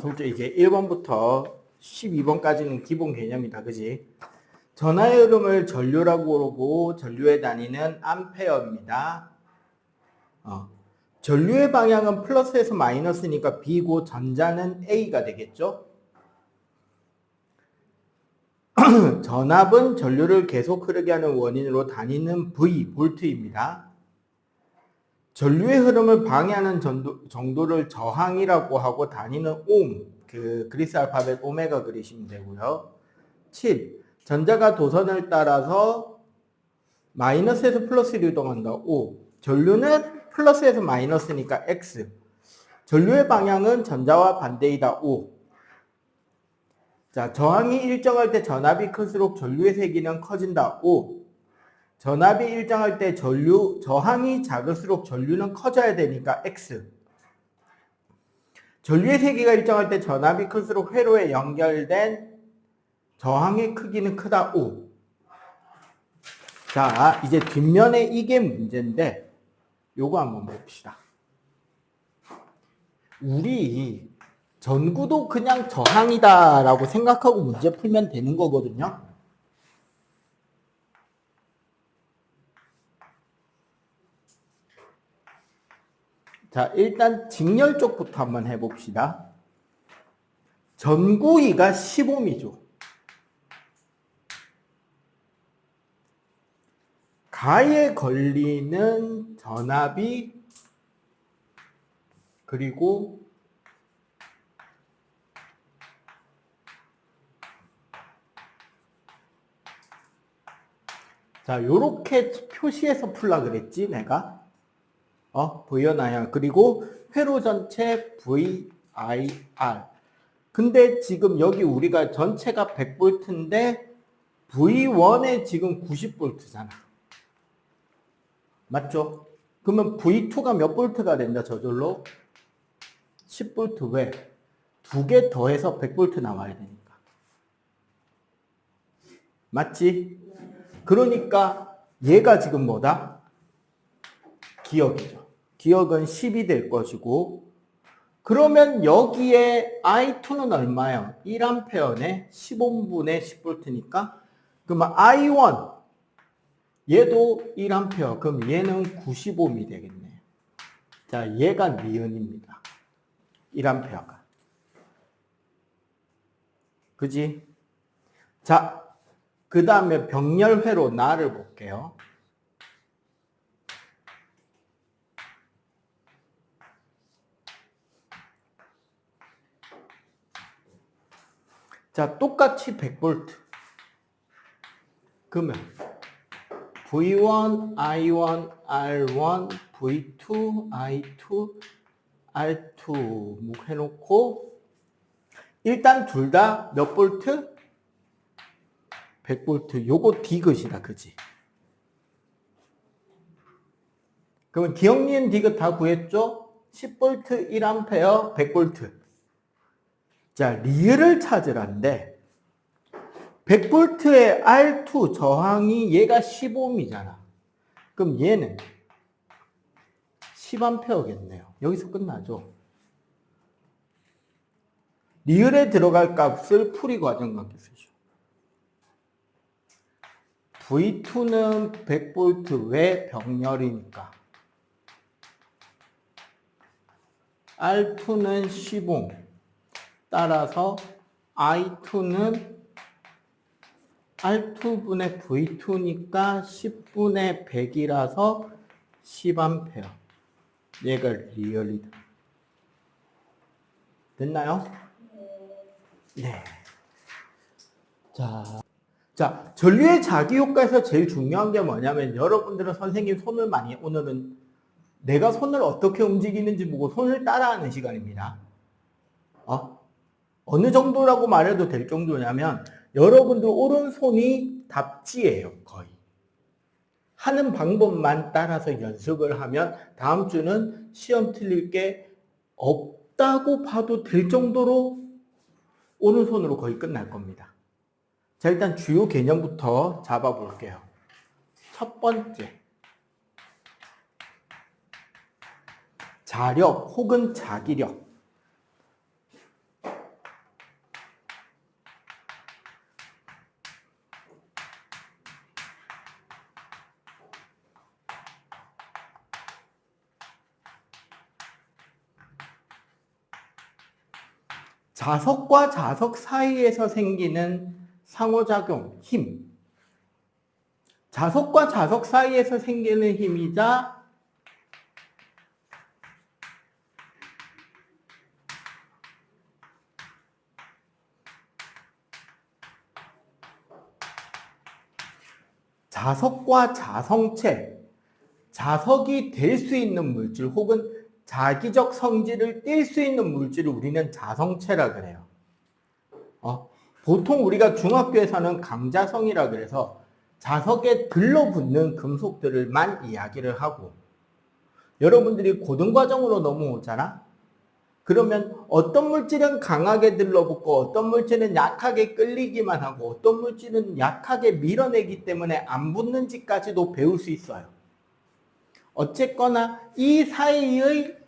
솔직히 이제 1번부터 12번까지는 기본 개념이다. 그지? 전하의 흐름을 전류라고 부르고 전류의 단위는 암페어입니다. 전류의 방향은 플러스에서 마이너스니까 B고 전자는 A가 되겠죠? 전압은 전류를 계속 흐르게 하는 원인으로 단위는 V, 볼트입니다. 전류의 흐름을 방해하는 정도를 저항이라고 하고 단위는 옴, 그리스 알파벳 오메가 그리시면 되고요. 7. 전자가 도선을 따라서 마이너스에서 플러스로 이동한다. 5. 전류는 플러스에서 마이너스니까 X. 전류의 방향은 전자와 반대이다. 5. 자, 저항이 일정할 때 전압이 클수록 전류의 세기는 커진다. 5. 전압이 일정할 때 저항이 작을수록 전류는 커져야 되니까 X. 전류의 세기가 일정할 때 전압이 클수록 회로에 연결된 저항의 크기는 크다. 5. 자, 이제 뒷면에 이게 문제인데 요거 한번 봅시다. 우리 전구도 그냥 저항이다 라고 생각하고 문제 풀면 되는 거거든요. 자, 일단 직렬 쪽부터 한번 해봅시다. 전구위가 10ohm이죠. 가에 걸리는 전압이 그리고 자, 요렇게 표시해서 풀라 그랬지 내가. 보여놔요. 그리고 회로 전체 VIR. 근데 지금 여기 우리가 전체가 100V인데 V1에 지금 90V잖아. 맞죠? 그러면 V2가 몇 볼트가 된다 저절로? 10V. 왜? 2개 더해서 100V 나와야 되니까. 맞지? 그러니까 얘가 지금 뭐다? 기억이죠. 기억은 10이 될 것이고, 그러면 여기에 I2는 얼마예요? 1A네 15분의 10V니까 그러면 I1 얘도 1A. 그럼 얘는 90ohm이 되겠네요. 자, 얘가 니은입니다. 1A가. 그지? 자, 그 다음에 병렬회로 나를 볼게요. 자, 똑같이 100V. 그러면 V1, I1, R1, V2, I2, R2 해놓고 일단 둘 다 몇 볼트? 100V. 요거 디귿이다. 그지? 그러면 기억, 니은, 디귿 다 구했죠? 10V, 1A, 100V. 자, 리을을 찾으란데 100V의 R2 저항이 얘가 15ohm이잖아. 그럼 얘는 10A겠네요. 여기서 끝나죠. 리을에 들어갈 값을 풀이 과정관계 쓰죠. V2는 100V 왜 병렬이니까. R2는 10ohm. 따라서 I2는 R2분의 V2니까 10분의 100이라서 10A. 얘가 리얼이다. 됐나요? 네. 자, 전류의 자기효과에서 제일 중요한 게 뭐냐면 여러분들은 선생님 손을 많이, 오늘은 내가 손을 어떻게 움직이는지 보고 손을 따라하는 시간입니다. 어느 정도라고 말해도 될 정도냐면 여러분들 오른손이 답지예요. 거의. 하는 방법만 따라서 연습을 하면 다음 주는 시험 틀릴 게 없다고 봐도 될 정도로 오른손으로 거의 끝날 겁니다. 자, 일단 주요 개념부터 잡아볼게요. 첫 번째, 자력 혹은 자기력. 자석과 자석 사이에서 생기는 상호작용, 힘. 자석과 자석 사이에서 생기는 힘이자 자석과 자성체, 자석이 될 수 있는 물질 혹은 자기적 성질을 띌 수 있는 물질을 우리는 자성체라 그래요. 보통 우리가 중학교에서는 강자성이라 그래서 자석에 들러붙는 금속들을만 이야기를 하고, 여러분들이 고등과정으로 넘어오잖아? 그러면 어떤 물질은 강하게 들러붙고 어떤 물질은 약하게 끌리기만 하고 어떤 물질은 약하게 밀어내기 때문에 안 붙는지까지도 배울 수 있어요. 어쨌거나 이 사이의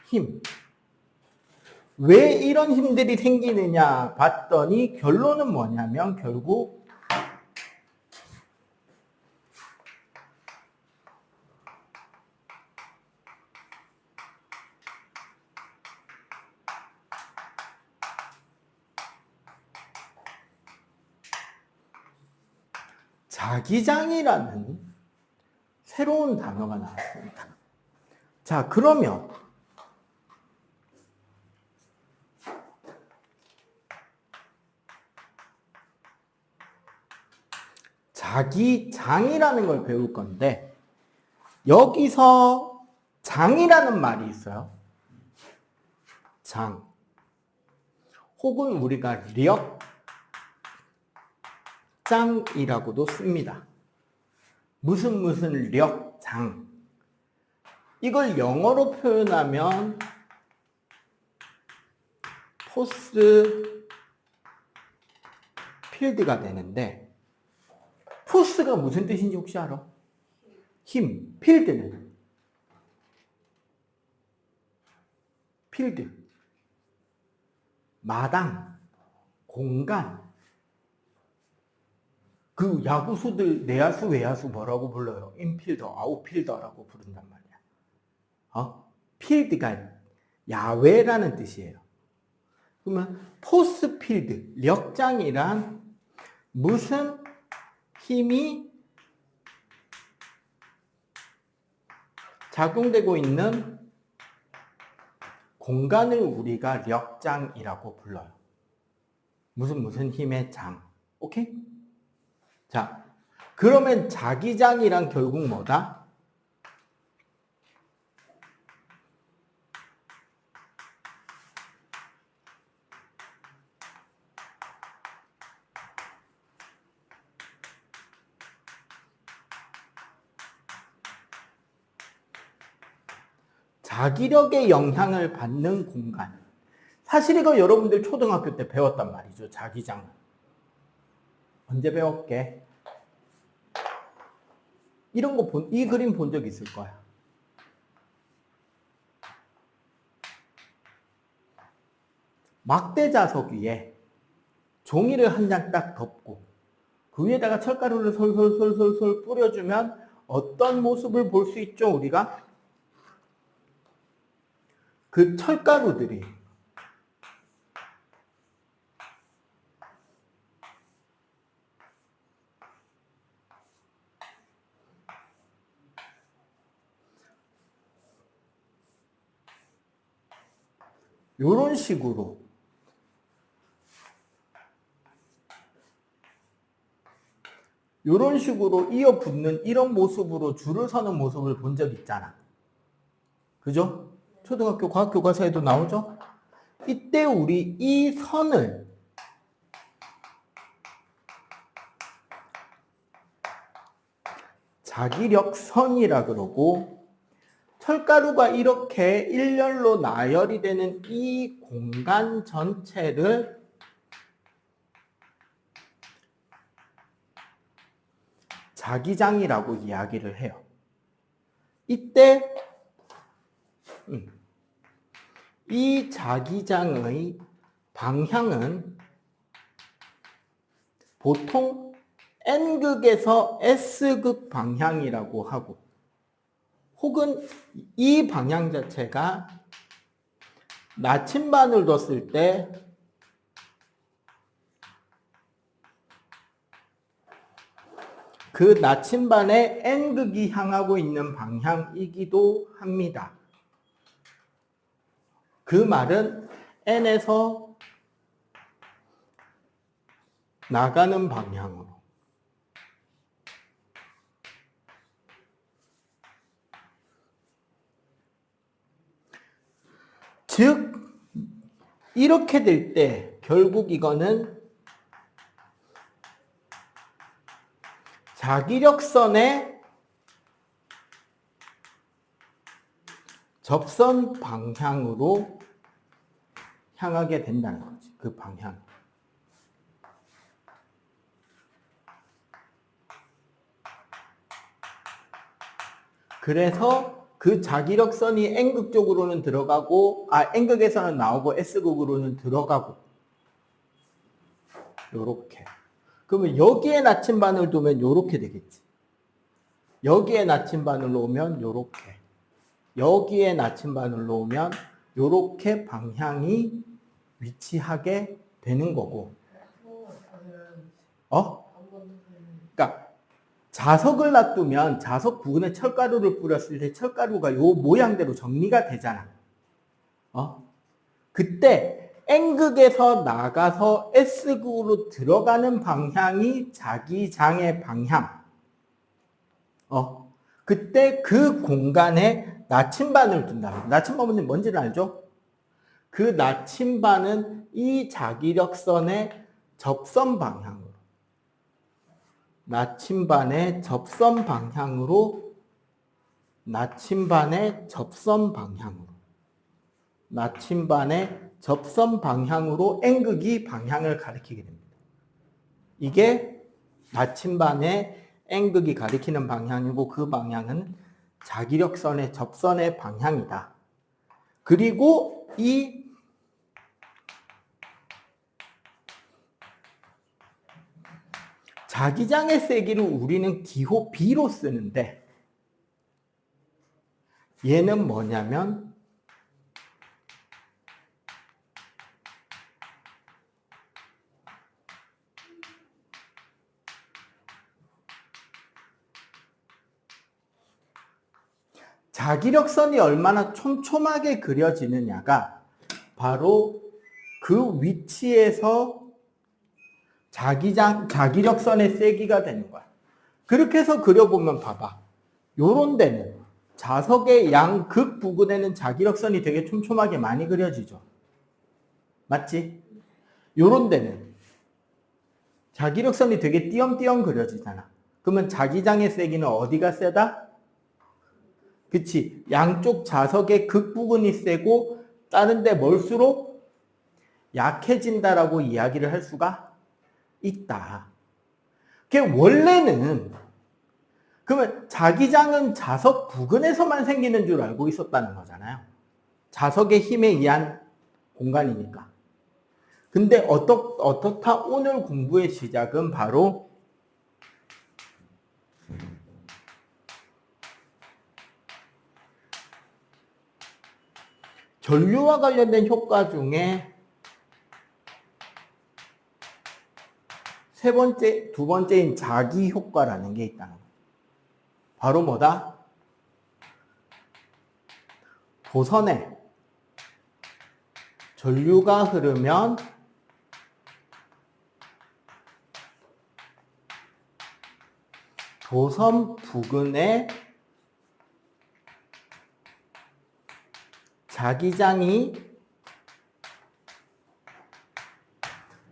힘, 왜 이런 힘들이 생기느냐 봤더니 결론은 뭐냐면 결국 자기장이라는 새로운 단어가 나왔습니다. 자, 그러면 자기장이라는 걸 배울 건데, 여기서 장이라는 말이 있어요. 장. 혹은 우리가 력장이라고도 씁니다. 무슨 력장. 이걸 영어로 표현하면 포스 필드가 되는데, 포스가 무슨 뜻인지 혹시 알아? 힘. 필드는 필드, 마당, 공간. 그 야구수들 내야수 외야수 뭐라고 불러요? 인필더, 아웃필더라고 부른단 말이야. 필드가 야외라는 뜻이에요. 그러면 포스 필드, 력장이란 무슨 힘이 작용되고 있는 공간을 우리가 력장이라고 불러요. 무슨 힘의 장. 오케이? 자, 그러면 자기장이란 결국 뭐다? 자기력의 영향을 받는 공간. 사실 이거 여러분들 초등학교 때 배웠단 말이죠. 자기장. 언제 배웠게? 이 그림 본 적 있을 거야. 막대 자석 위에 종이를 한 장 딱 덮고 그 위에다가 철가루를 솔솔솔솔솔 뿌려주면 어떤 모습을 볼 수 있죠, 우리가? 그 철가루들이 이런 식으로 이어 붙는 이런 모습으로 줄을 서는 모습을 본 적 있잖아. 그죠? 초등학교 과학 교과서에도 나오죠? 이때 우리 이 선을 자기력선이라 그러고, 철가루가 이렇게 일렬로 나열이 되는 이 공간 전체를 자기장이라고 이야기를 해요. 이때 이 자기장의 방향은 보통 N극에서 S극 방향이라고 하고, 혹은 이 방향 자체가 나침반을 뒀을 때 그 나침반의 N극이 향하고 있는 방향이기도 합니다. 그 말은 N에서 나가는 방향으로. 즉, 이렇게 될 때 결국 이거는 자기력선의 접선 방향으로 향하게 된다는 거지. 그 방향. 그래서 그 자기력선이 N극 쪽으로는 들어가고, N극에서는 나오고 S극으로는 들어가고. 요렇게. 그러면 여기에 나침반을 두면 요렇게 되겠지. 여기에 나침반을 놓으면 요렇게. 여기에 나침반을 놓으면 요렇게 방향이 위치하게 되는 거고. 그러니까 자석을 놔두면 자석 부근에 철가루를 뿌렸을 때 철가루가 요 모양대로 정리가 되잖아. 그때 N극에서 나가서 S극으로 들어가는 방향이 자기장의 방향. 그때 그 공간에 나침반을 둔다. 나침반은 뭔지를 알죠? 그 나침반은 이 자기력선의 접선 방향으로. 나침반의 접선 방향으로. 나침반의 접선 방향으로. 나침반의 접선 방향으로 N극이 방향을 가리키게 됩니다. 이게 나침반의 N극이 가리키는 방향이고 그 방향은 자기력선의 접선의 방향이다. 그리고 이 자기장의 세기를 우리는 기호 B로 쓰는데 얘는 뭐냐면 자기력선이 얼마나 촘촘하게 그려지느냐가 바로 그 위치에서 자기력선의 세기가 되는 거야. 그렇게 해서 그려보면 봐봐. 요런 데는 자석의 양극 부근에는 자기력선이 되게 촘촘하게 많이 그려지죠. 맞지? 요런 데는 자기력선이 되게 띄엄띄엄 그려지잖아. 그러면 자기장의 세기는 어디가 세다? 그치. 양쪽 자석의 극 부분이 세고 다른 데 멀수록 약해진다라고 이야기를 할 수가 있다. 그게 원래는 그러면 자기장은 자석 부근에서만 생기는 줄 알고 있었다는 거잖아요. 자석의 힘에 의한 공간이니까. 근데 어떻다 오늘 공부의 시작은 바로 전류와 관련된 효과 중에 두 번째인 자기 효과라는 게 있다는 거예요. 바로 뭐다? 도선에 전류가 흐르면 도선 부근에 자기장이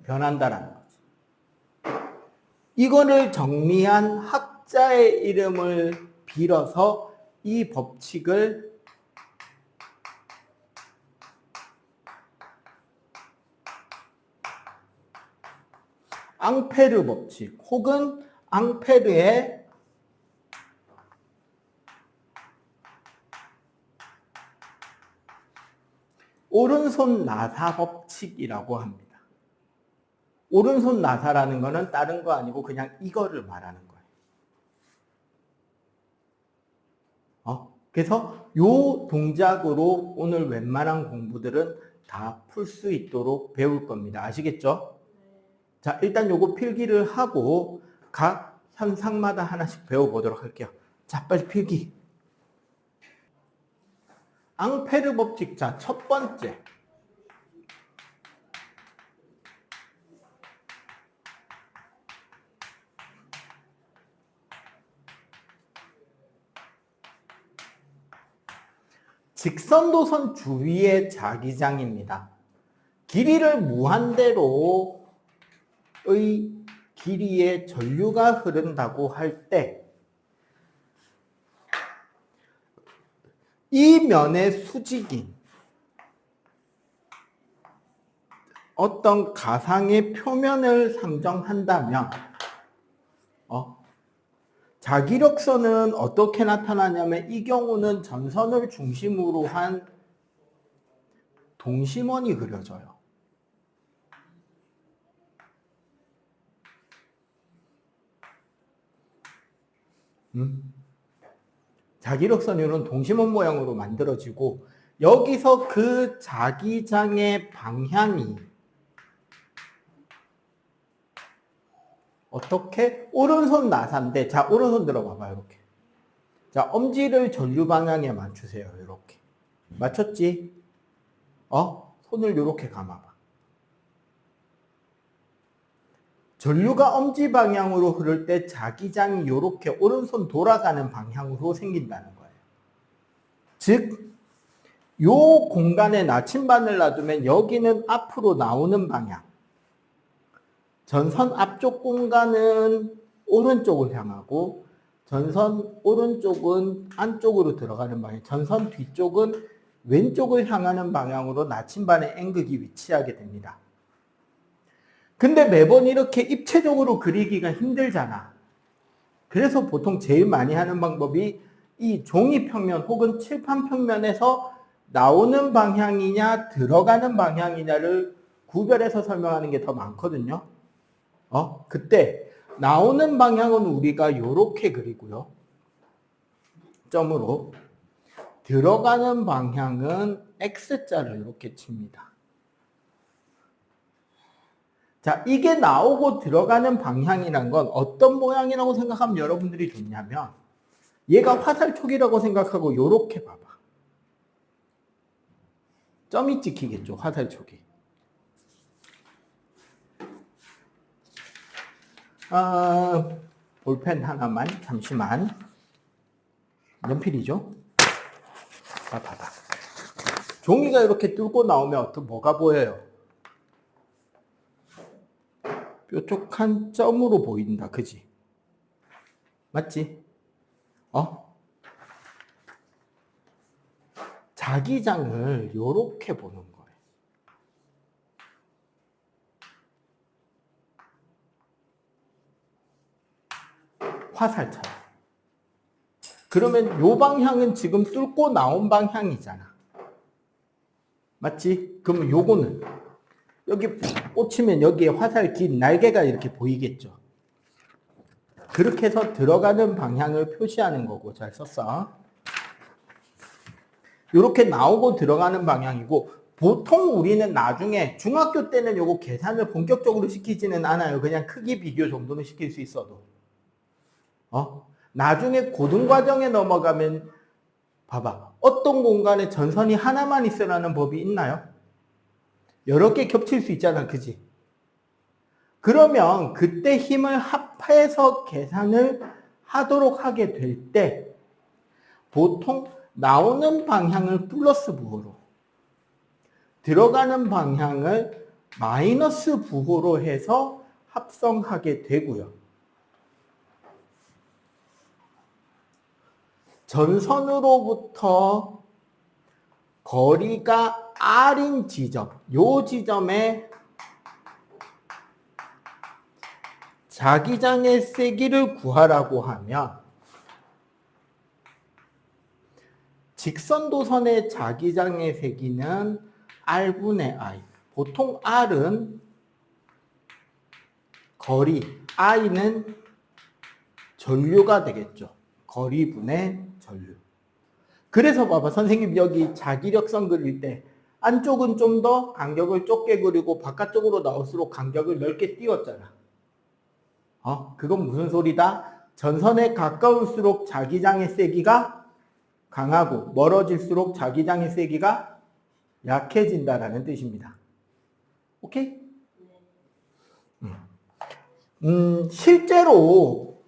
변한다라는 거지. 이거를 정리한 학자의 이름을 빌어서 이 법칙을 앙페르 법칙 혹은 앙페르의 오른손 나사 법칙이라고 합니다. 오른손 나사라는 거는 다른 거 아니고 그냥 이거를 말하는 거예요. 그래서 요 동작으로 오늘 웬만한 공부들은 다 풀 수 있도록 배울 겁니다. 아시겠죠? 자, 일단 요거 필기를 하고 각 현상마다 하나씩 배워보도록 할게요. 자, 빨리 필기. 앙페르 법칙. 자, 첫 번째. 직선도선 주위의 자기장입니다. 길이를 무한대로의 길이의 전류가 흐른다고 할 때 이 면의 수직인 어떤 가상의 표면을 상정한다면 자기력선은 어떻게 나타나냐면 이 경우는 전선을 중심으로 한 동심원이 그려져요. 자기력선 이런 동심원 모양으로 만들어지고 여기서 그 자기장의 방향이 어떻게? 오른손 나사인데, 자, 오른손 들어봐봐요, 이렇게. 자, 엄지를 전류 방향에 맞추세요, 이렇게. 맞췄지? 손을 이렇게 감아봐. 전류가 엄지 방향으로 흐를 때 자기장이 이렇게 오른손 돌아가는 방향으로 생긴다는 거예요. 즉, 요 공간에 나침반을 놔두면 여기는 앞으로 나오는 방향. 전선 앞쪽 공간은 오른쪽을 향하고 전선 오른쪽은 안쪽으로 들어가는 방향, 전선 뒤쪽은 왼쪽을 향하는 방향으로 나침반의 N극이 위치하게 됩니다. 근데 매번 이렇게 입체적으로 그리기가 힘들잖아. 그래서 보통 제일 많이 하는 방법이 이 종이 평면 혹은 칠판 평면에서 나오는 방향이냐 들어가는 방향이냐를 구별해서 설명하는 게 더 많거든요. 그때 나오는 방향은 우리가 이렇게 그리고요. 점으로. 들어가는 방향은 X자를 이렇게 칩니다. 자, 이게 나오고 들어가는 방향이란 건 어떤 모양이라고 생각하면 여러분들이 좋냐면 얘가 화살촉이라고 생각하고 이렇게 봐봐. 점이 찍히겠죠, 화살촉이. 볼펜 하나만 잠시만. 연필이죠? 봐봐. 종이가 이렇게 뚫고 나오면 뭐가 보여요? 뾰족한 점으로 보인다, 그지? 맞지? 자기장을 이렇게 보는 거예요. 화살처럼. 그러면 요 방향은 지금 뚫고 나온 방향이잖아. 맞지? 그러면 요거는 여기 꽂히면 여기에 화살 긴 날개가 이렇게 보이겠죠. 그렇게 해서 들어가는 방향을 표시하는 거고. 잘 썼어. 이렇게 나오고 들어가는 방향이고, 보통 우리는 나중에 중학교 때는 요거 계산을 본격적으로 시키지는 않아요. 그냥 크기 비교 정도는 시킬 수 있어도. 나중에 고등과정에 넘어가면 봐봐. 어떤 공간에 전선이 하나만 있으라는 법이 있나요? 여러 개 겹칠 수 있잖아, 그지? 그러면 그때 힘을 합해서 계산을 하도록 하게 될 때 보통 나오는 방향을 플러스 부호로, 들어가는 방향을 마이너스 부호로 해서 합성하게 되고요. 전선으로부터 거리가 R인 지점, 요 지점에 자기장의 세기를 구하라고 하면 직선도선의 자기장의 세기는 R분의 I. 보통 R은 거리, I는 전류가 되겠죠. 거리분의 전류. 그래서 봐봐. 선생님 여기 자기력선 그릴 때 안쪽은 좀 더 간격을 좁게 그리고 바깥쪽으로 나올수록 간격을 넓게 띄웠잖아. 그건 무슨 소리다? 전선에 가까울수록 자기장의 세기가 강하고 멀어질수록 자기장의 세기가 약해진다라는 뜻입니다. 오케이? 실제로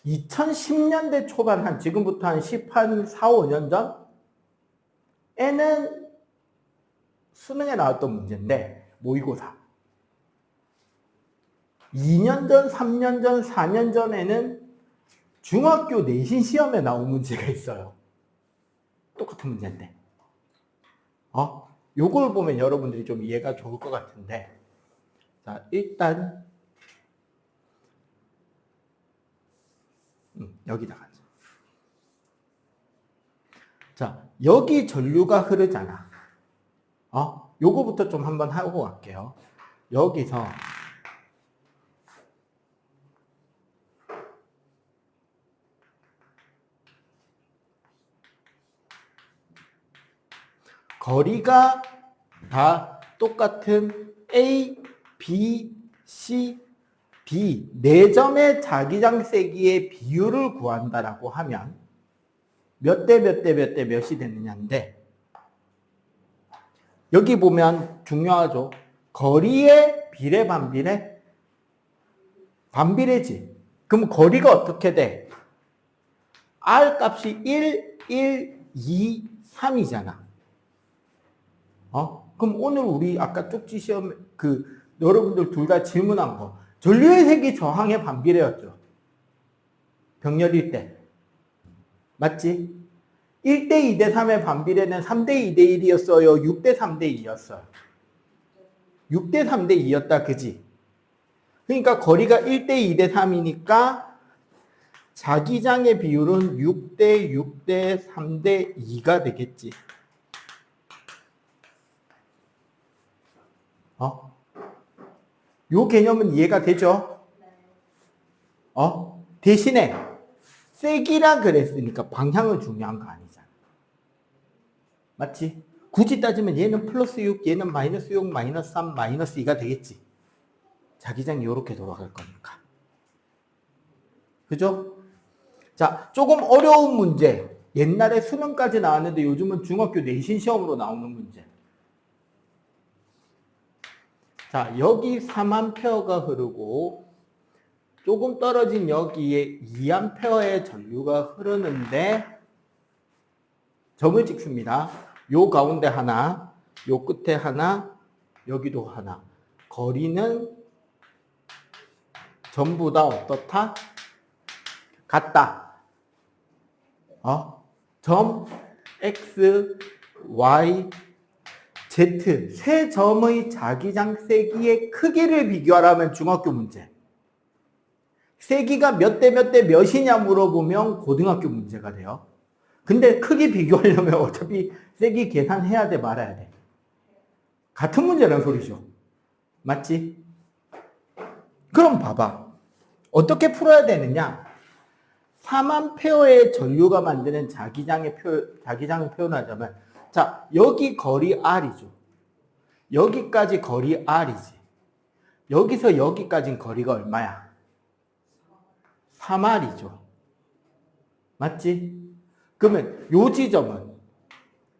2010년대 초반 지금부터 한 4, 5년 전에는 수능에 나왔던 문제인데 모의고사 2년 전, 3년 전, 4년 전에는 중학교 내신 시험에 나온 문제가 있어요. 똑같은 문제인데. 요걸 보면 여러분들이 좀 이해가 좋을 것 같은데. 자, 일단 여기다가. 자, 여기 전류가 흐르잖아. 요거부터 좀 한번 하고 갈게요. 여기서 거리가 다 똑같은 A, B, C, D 4점의 자기장 세기의 비율을 구한다라고 하면 몇 대 몇 대 몇 대 몇이 되느냐인데 여기 보면 중요하죠. 거리의 비례 반비례? 반비례지. 그럼 거리가 어떻게 돼? R 값이 1, 1, 2, 3이잖아. 그럼 오늘 우리 아까 쪽지 시험 여러분들 둘 다 질문한 거 전류의 세기 저항의 반비례였죠. 병렬일 때. 맞지? 1대 2대 3의 반비례는 3대 2대 1이었어요. 6대 3대 2였어요. 6대 3대 2였다. 그지? 그러니까 거리가 1대 2대 3이니까 자기장의 비율은 6대 6대 3대 2가 되겠지. 요 개념은 이해가 되죠? 대신에 세기라 그랬으니까 방향은 중요한 거 아니잖아. 맞지? 굳이 따지면 얘는 플러스 6, 얘는 마이너스 6, 마이너스 3, 마이너스 2가 되겠지. 자기장이 이렇게 돌아갈 거니까. 그죠? 자, 조금 어려운 문제. 옛날에 수능까지 나왔는데 요즘은 중학교 내신 시험으로 나오는 문제. 자, 여기 3A가 흐르고 조금 떨어진 여기에 2A의 전류가 흐르는데 점을 찍습니다. 요 가운데 하나, 요 끝에 하나, 여기도 하나. 거리는 전부 다 어떻다? 같다. 점 X, Y, Z 세 점의 자기장 세기의 크기를 비교하라면 중학교 문제. 세기가 몇 대 몇 대 몇이냐 물어보면 고등학교 문제가 돼요. 근데 크기 비교하려면 어차피 세기 계산해야 돼 말아야 돼. 같은 문제란 소리죠. 맞지? 그럼 봐봐. 어떻게 풀어야 되느냐? 3A의 전류가 만드는 자기장을 표현하자면 자, 여기 거리 R이죠. 여기까지 거리 R이지. 여기서 여기까지는 거리가 얼마야? 3R이죠. 맞지? 그러면 요 지점은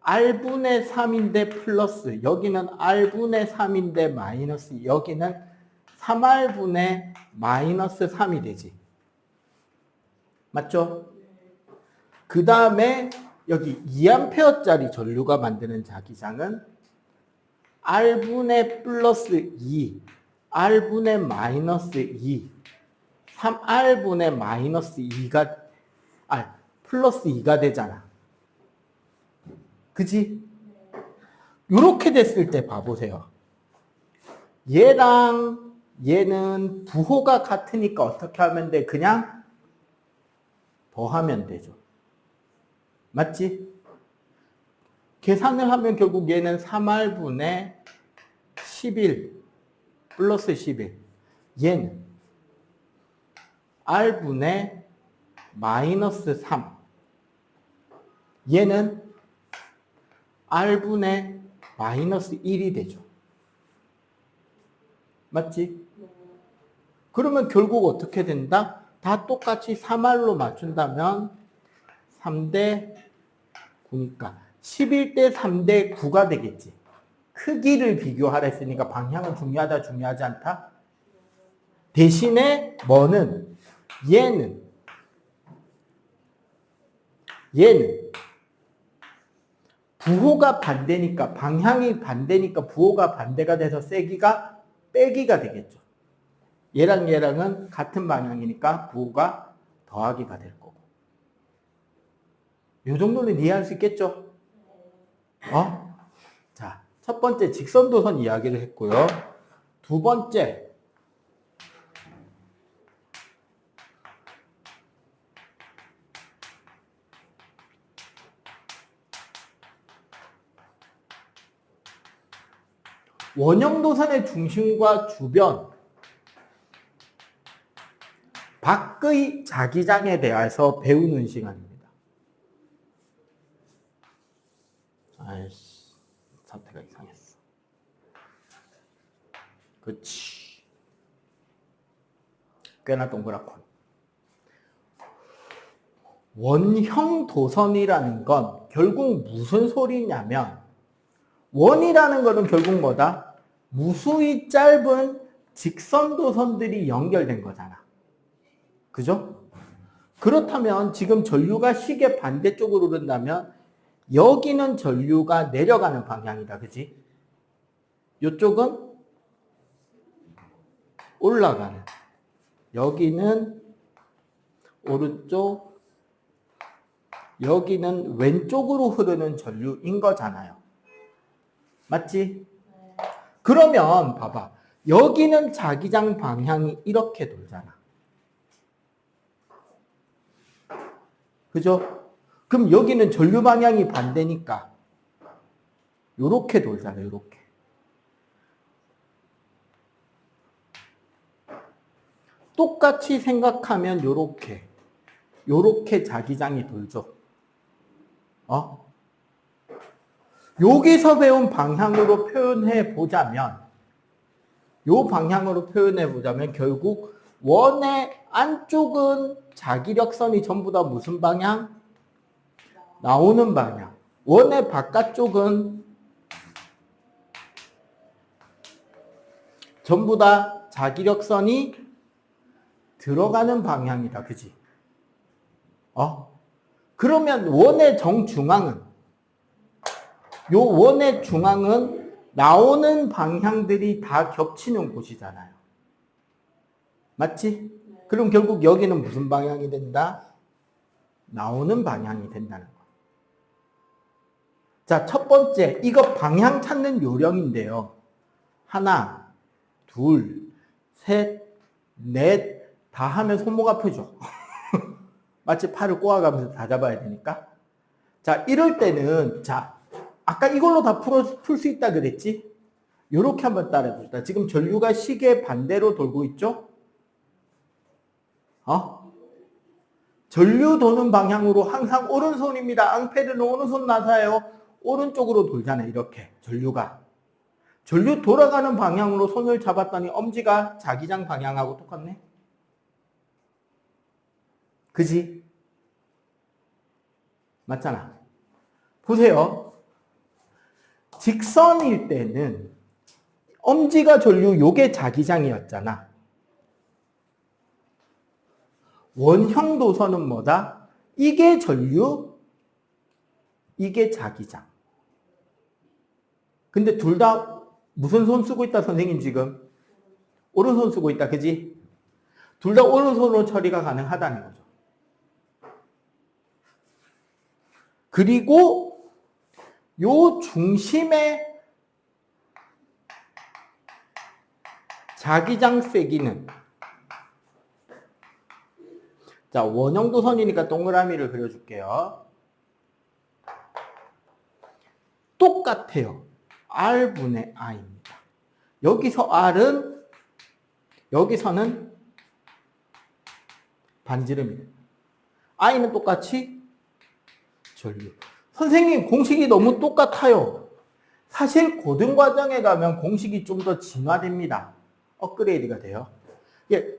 R분의 3인데 플러스, 여기는 R분의 3인데 마이너스, 여기는 3R분의 마이너스 3이 되지. 맞죠? 그 다음에 여기 2A짜리 전류가 만드는 자기장은 R분의 플러스 2, R분의 마이너스 2, 3R분의 마이너스 2가, 플러스 2가 되잖아. 그지? 이렇게 됐을 때 봐보세요. 얘랑 얘는 부호가 같으니까 어떻게 하면 돼? 그냥 더하면 되죠. 맞지? 계산을 하면 결국 얘는 3R분의 11 플러스 11. 얘는 R분의 마이너스 3. 얘는 R분의 마이너스 1이 되죠. 맞지? 그러면 결국 어떻게 된다? 다 똑같이 3R로 맞춘다면 3대 9니까 11대 3대 9가 되겠지. 크기를 비교하라 했으니까 방향은 중요하다, 중요하지 않다? 대신에 뭐는? 얘는 부호가 반대니까, 방향이 반대니까 부호가 반대가 돼서 세기가 빼기가 되겠죠. 얘랑 얘랑은 같은 방향이니까 부호가 더하기가 될 거고. 이 정도는 이해할 수 있겠죠? 자, 첫 번째 직선도선 이야기를 했고요. 두 번째, 원형도선의 중심과 주변 밖의 자기장에 대해서 배우는 시간입니다. 아이씨, 상태가 이상했어. 그치. 꽤나 동그랗군. 원형 도선이라는 건 결국 무슨 소리냐면, 원이라는 거는 결국 뭐다? 무수히 짧은 직선도선들이 연결된 거잖아. 그죠? 그렇다면 지금 전류가 시계 반대쪽으로 흐른다면 여기는 전류가 내려가는 방향이다. 그지? 이쪽은 올라가는. 여기는 오른쪽, 여기는 왼쪽으로 흐르는 전류인 거잖아요. 맞지? 그러면 봐봐. 여기는 자기장 방향이 이렇게 돌잖아. 그죠? 그럼 여기는 전류 방향이 반대니까 요렇게 돌잖아. 요렇게. 똑같이 생각하면 요렇게 자기장이 돌죠. 여기서 배운 방향으로 표현해 보자면, 결국 원의 안쪽은 자기력선이 전부 다 무슨 방향? 나오는 방향. 원의 바깥쪽은 전부 다 자기력선이 들어가는 방향이다. 그지? 그러면 원의 중앙은 나오는 방향들이 다 겹치는 곳이잖아요. 맞지? 그럼 결국 여기는 무슨 방향이 된다? 나오는 방향이 된다는 거. 자, 첫 번째, 이거 방향 찾는 요령인데요. 하나, 둘, 셋, 넷, 다 하면 손목 아프죠? 마치 팔을 꼬아가면서 다 잡아야 되니까. 자, 이럴 때는, 자, 아까 이걸로 다 풀 수 있다 그랬지? 요렇게 한번 따라해 봅시다. 지금 전류가 시계 반대로 돌고 있죠? 전류 도는 방향으로 항상 오른손입니다. 앙페르는 오른손 나사예요. 오른쪽으로 돌잖아요. 이렇게 전류가. 전류 돌아가는 방향으로 손을 잡았더니 엄지가 자기장 방향하고 똑같네. 그지? 맞잖아. 보세요. 직선일 때는 엄지가 전류, 요게 자기장이었잖아. 원형 도선은 뭐다? 이게 전류, 이게 자기장. 근데 둘 다 무슨 손 쓰고 있다, 선생님 지금? 오른손 쓰고 있다, 그지? 둘 다 오른손으로 처리가 가능하다는 거죠. 그리고 요 중심의 자기장 세기는, 자, 원형 도선이니까 동그라미를 그려줄게요. 똑같아요. R분의 I입니다. 여기서 R은, 여기서는 반지름입니다. I는 똑같이 전류. 선생님, 공식이 너무 똑같아요. 사실 고등과정에 가면 공식이 좀 더 진화됩니다. 업그레이드가 돼요.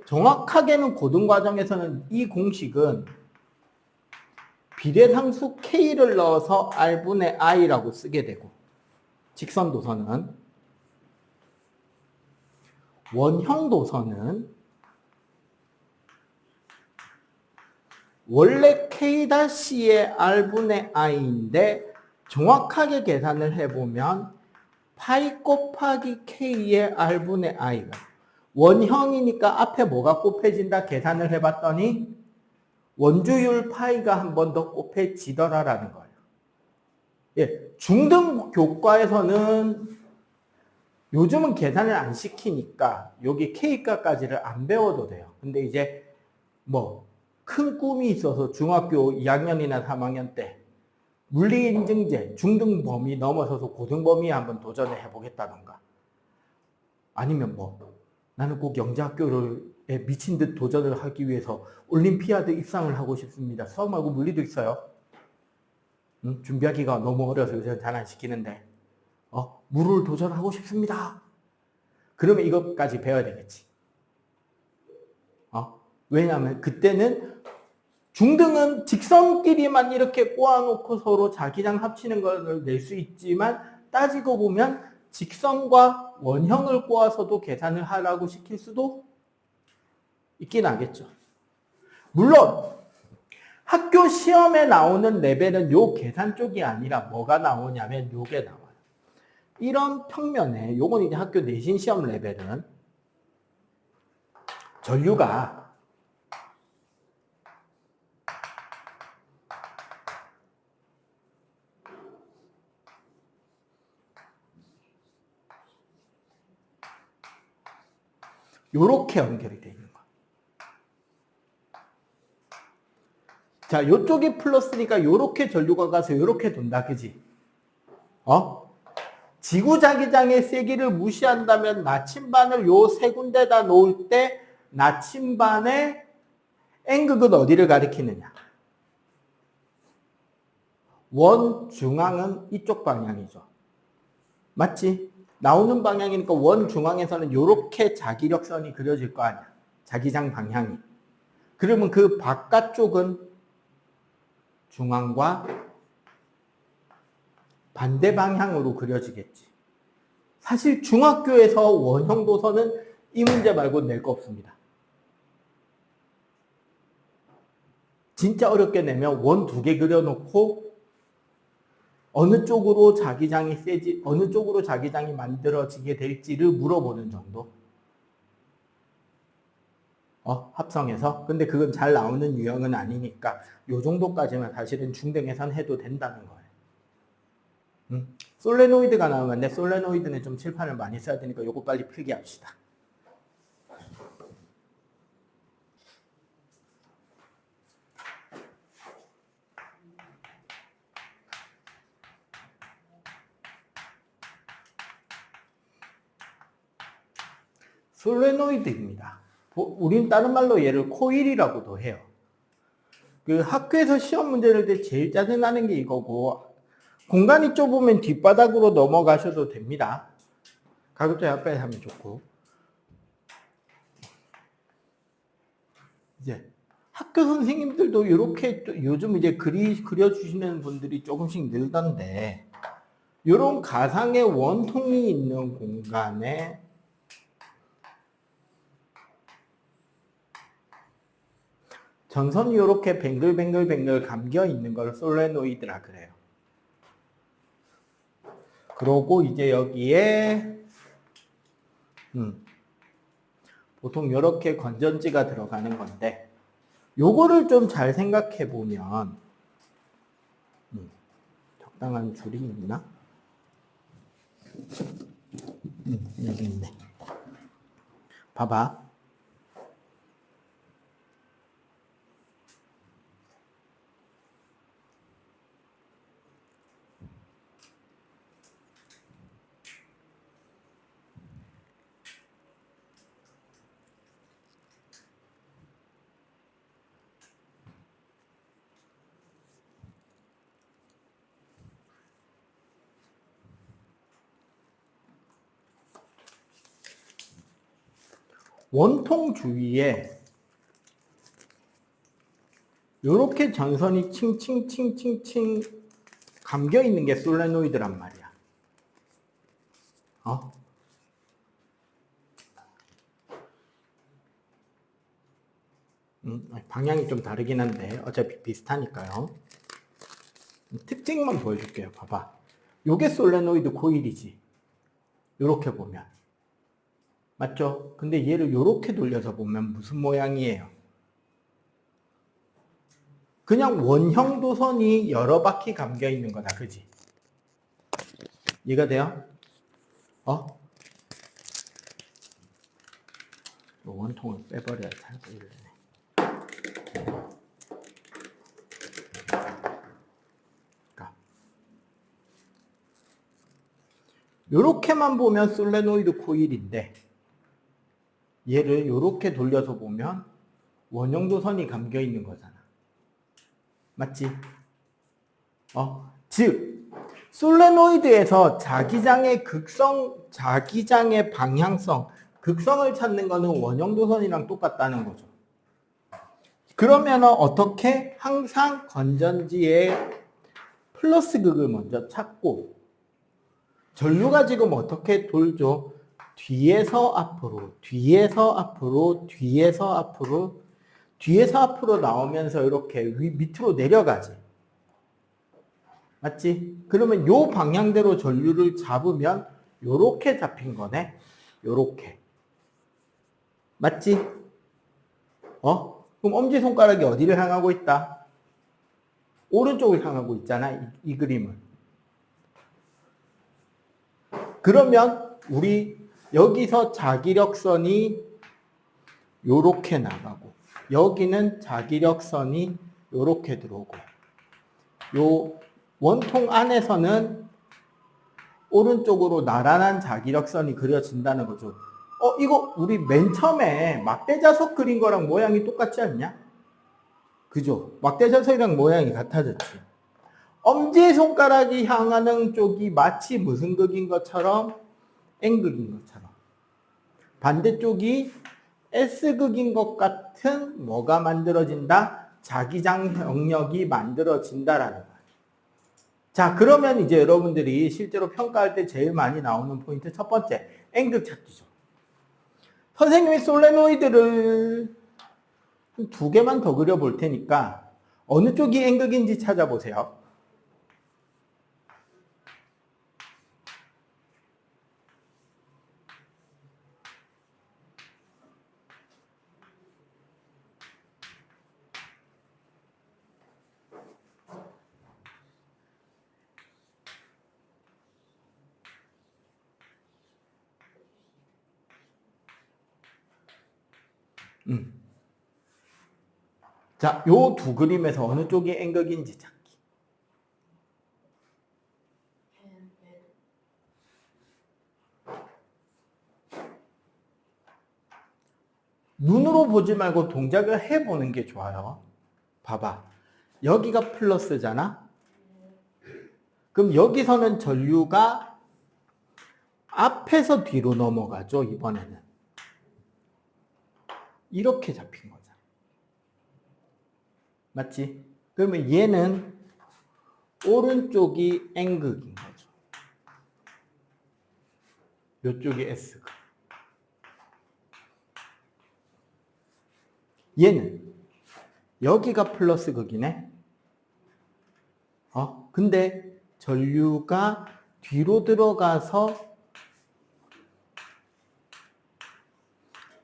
정확하게는 고등과정에서는 이 공식은 비례상수 K를 넣어서 R분의 I라고 쓰게 되고, 직선 도선은, 원형 도선은 원래 K-의 R분의 I인데 정확하게 계산을 해보면 파이 곱하기 K의 R분의 I가 원형이니까 앞에 뭐가 곱해진다 계산을 해봤더니 원주율 파이가 한 번 더 곱해지더라라는 거예요. 중등 교과에서는 요즘은 계산을 안 시키니까 여기 K가까지를 안 배워도 돼요. 근데 이제 뭐 큰 꿈이 있어서 중학교 2학년이나 3학년 때 물리인증제 중등 범위 넘어서서 고등 범위에 한번 도전을 해보겠다던가, 아니면 뭐 나는 꼭 영재학교에 미친 듯 도전을 하기 위해서 올림피아드 입상을 하고 싶습니다. 수학하고 물리도 있어요. 준비하기가 너무 어려서 요새 잘 안 시키는데 물을 도전하고 싶습니다. 그러면 이것까지 배워야 되겠지. 왜냐하면 그때는 중등은 직선끼리만 이렇게 꼬아놓고 서로 자기장 합치는 걸 낼 수 있지만 따지고 보면 직선과 원형을 꼬아서도 계산을 하라고 시킬 수도 있긴 하겠죠. 물론 학교 시험에 나오는 레벨은 요 계산 쪽이 아니라 뭐가 나오냐면 요게 나와요. 이런 평면에 요건 이제 학교 내신 시험 레벨은 전류가 요렇게 연결이 되어 있는 거야. 자, 요쪽이 플러스니까 요렇게 전류가 가서 요렇게 돈다, 그지? 지구자기장의 세기를 무시한다면 나침반을 요 세 군데다 놓을 때 나침반의 N극은 어디를 가리키느냐? 원 중앙은 이쪽 방향이죠. 맞지? 나오는 방향이니까 원 중앙에서는 이렇게 자기력선이 그려질 거 아니야. 자기장 방향이. 그러면 그 바깥쪽은 중앙과 반대 방향으로 그려지겠지. 사실 중학교에서 원형 도선은 이 문제 말고 낼 거 없습니다. 진짜 어렵게 내면 원 두 개 그려놓고 어느 쪽으로 자기장이 세지, 어느 쪽으로 자기장이 만들어지게 될지를 물어보는 정도. 합성해서. 근데 그건 잘 나오는 유형은 아니니까 요 정도까지만 사실은 중등에선 해도 된다는 거예요. 솔레노이드가 나오면 내 솔레노이드는 좀 칠판을 많이 써야 되니까 요거 빨리 필기 합시다. 솔레노이드입니다. 우린 다른 말로 얘를 코일이라고도 해요. 그 학교에서 시험 문제를 낼 때 제일 짜증나는 게 이거고, 공간이 좁으면 뒷바닥으로 넘어가셔도 됩니다. 가급적 앞에 하면 좋고. 이제 학교 선생님들도 이렇게 요즘 이제 그려주시는 분들이 조금씩 늘던데, 이런 가상의 원통이 있는 공간에 전선이 이렇게 뱅글뱅글 감겨 있는 걸 솔레노이드라 그래요. 그러고 이제 여기에 보통 이렇게 건전지가 들어가는 건데, 요거를 좀 잘 생각해 보면 적당한 줄이 있나? 여기 있네. 봐봐. 원통 주위에 이렇게 전선이 칭칭칭칭칭 감겨 있는 게 솔레노이드란 말이야. 방향이 좀 다르긴 한데 어차피 비슷하니까요. 특징만 보여줄게요. 봐봐. 요게 솔레노이드 코일이지. 요렇게 보면. 맞죠? 근데 얘를 요렇게 돌려서 보면 무슨 모양이에요? 그냥 원형 도선이 여러 바퀴 감겨 있는 거다. 그지? 이해가 돼요? 원통을 빼버려야 잘 보이려네. 요렇게만 보면 솔레노이드 코일인데 얘를 요렇게 돌려서 보면 원형 도선이 감겨 있는 거잖아. 맞지? 즉 솔레노이드에서 자기장의 자기장의 방향성, 극성을 찾는 거는 원형 도선이랑 똑같다는 거죠. 그러면 어떻게? 항상 건전지의 플러스 극을 먼저 찾고 전류가 지금 어떻게 돌죠? 뒤에서 앞으로, 뒤에서 앞으로, 뒤에서 앞으로, 뒤에서 앞으로 나오면서 이렇게 밑으로 내려가지. 맞지? 그러면 요 방향대로 전류를 잡으면 요렇게 잡힌 거네. 요렇게. 맞지? 그럼 엄지손가락이 어디를 향하고 있다? 오른쪽을 향하고 있잖아. 이 그림은. 그러면 우리 여기서 자기력선이 요렇게 나가고 여기는 자기력선이 요렇게 들어오고 요 원통 안에서는 오른쪽으로 나란한 자기력선이 그려진다는 거죠. 이거 우리 맨 처음에 막대자석 그린 거랑 모양이 똑같지 않냐? 그죠? 막대자석이랑 모양이 같아졌지. 엄지손가락이 향하는 쪽이 마치 무슨 극인 것처럼? N극인 것처럼. 반대쪽이 S극인 것 같은 뭐가 만들어진다? 자기장 병력이 만들어진다라는 거예요. 자, 그러면 이제 여러분들이 실제로 평가할 때 제일 많이 나오는 포인트 첫 번째, N극 찾기죠. 선생님이 솔레노이드를 2개만 더 그려볼 테니까 어느 쪽이 N극인지 찾아보세요. 자, 요 두 그림에서 어느 쪽이 N극인지 찾기. 눈으로 보지 말고 동작을 해보는 게 좋아요. 봐봐. 여기가 플러스잖아? 그럼 여기서는 전류가 앞에서 뒤로 넘어가죠, 이번에는. 이렇게 잡힌 거잖아. 맞지? 그러면 얘는 오른쪽이 N극인 거죠. 이쪽이 S극. 얘는 여기가 플러스 극이네. 근데 전류가 뒤로 들어가서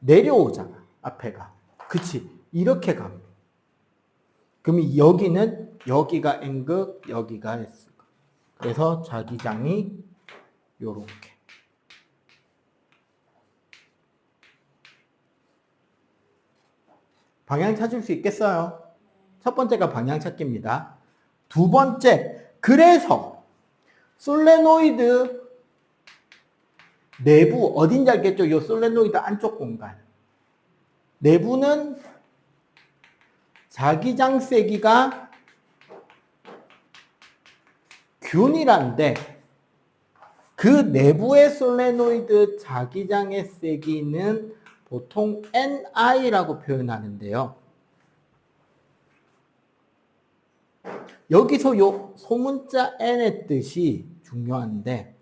내려오잖아. 앞에가. 그치? 이렇게 가면. 그럼 여기가 N극, 여기가 S극. 그래서 자기장이 요렇게. 방향 찾을 수 있겠어요? 첫 번째가 방향 찾기입니다. 두 번째, 그래서 솔레노이드 내부 어딘지 알겠죠? 이 솔레노이드 안쪽 공간. 내부는 자기장 세기가 균일한데 그 내부의 솔레노이드 자기장의 세기는 보통 ni라고 표현하는데요. 여기서 요 소문자 n의 뜻이 중요한데,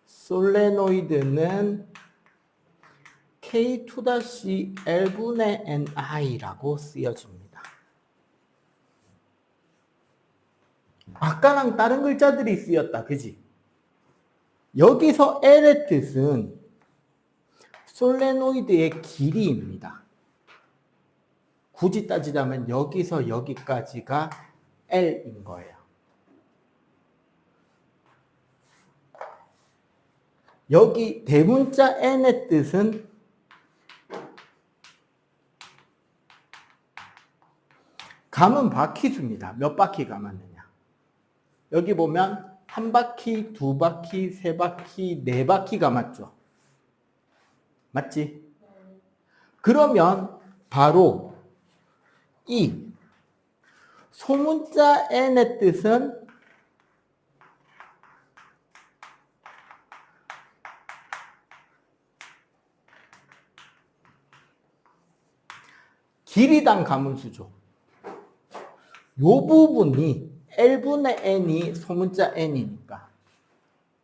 솔레노이드는 K2-L분의 ni라고 쓰여집니다. 아까랑 다른 글자들이 쓰였다, 그지? 여기서 L의 뜻은 솔레노이드의 길이입니다. 굳이 따지자면 여기서 여기까지가 L인 거예요. 여기 대문자 N의 뜻은 감은 바퀴수입니다. 몇 바퀴 감았느냐. 여기 보면 한 바퀴, 두 바퀴, 세 바퀴, 네 바퀴 감았죠. 맞지? 그러면 바로 이 소문자 n의 뜻은 길이당 가문수죠. 요 부분이 L분의 n이 소문자 n이니까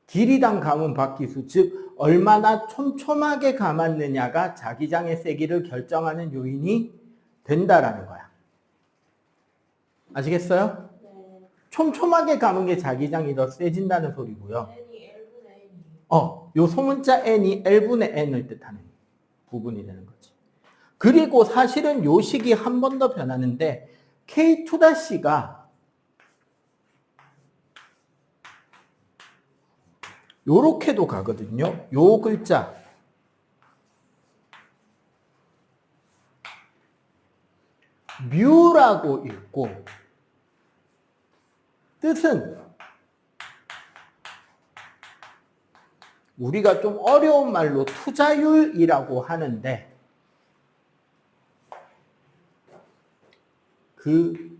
길이당 가문 바퀴수, 즉 얼마나 촘촘하게 감았느냐가 자기장의 세기를 결정하는 요인이 된다라는 거야. 아시겠어요? 네. 촘촘하게 감은 게 자기장이 더 세진다는 소리고요. n이 L분의 N이. 요 소문자 n이 L분의 n을 뜻하는 부분이 되는 거지. 그리고 사실은 요 식이 한 번 더 변하는데 K2-가 요렇게도 가거든요. 요 글자 뮤라고 읽고 뜻은 우리가 좀 어려운 말로 투자율이라고 하는데 그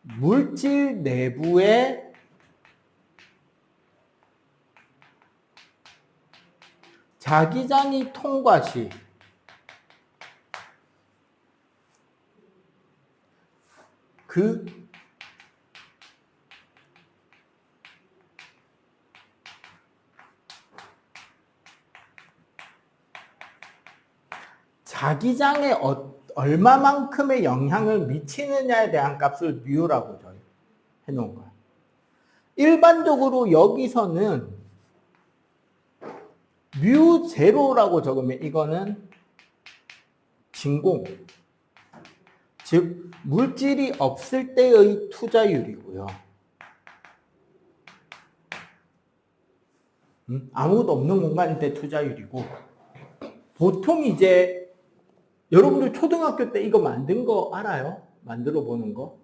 물질 내부의 자기장이 통과 시 그 자기장에 얼마만큼의 영향을 미치느냐에 대한 값을 뮤라고 해놓은 거야. 일반적으로 여기서는 뮤 제로라고 적으면 이거는 진공, 즉 물질이 없을 때의 투자율이고요. 아무것도 없는 공간일 때 투자율이고, 보통 이제 여러분들 초등학교 때 이거 만든 거 알아요? 만들어 보는 거?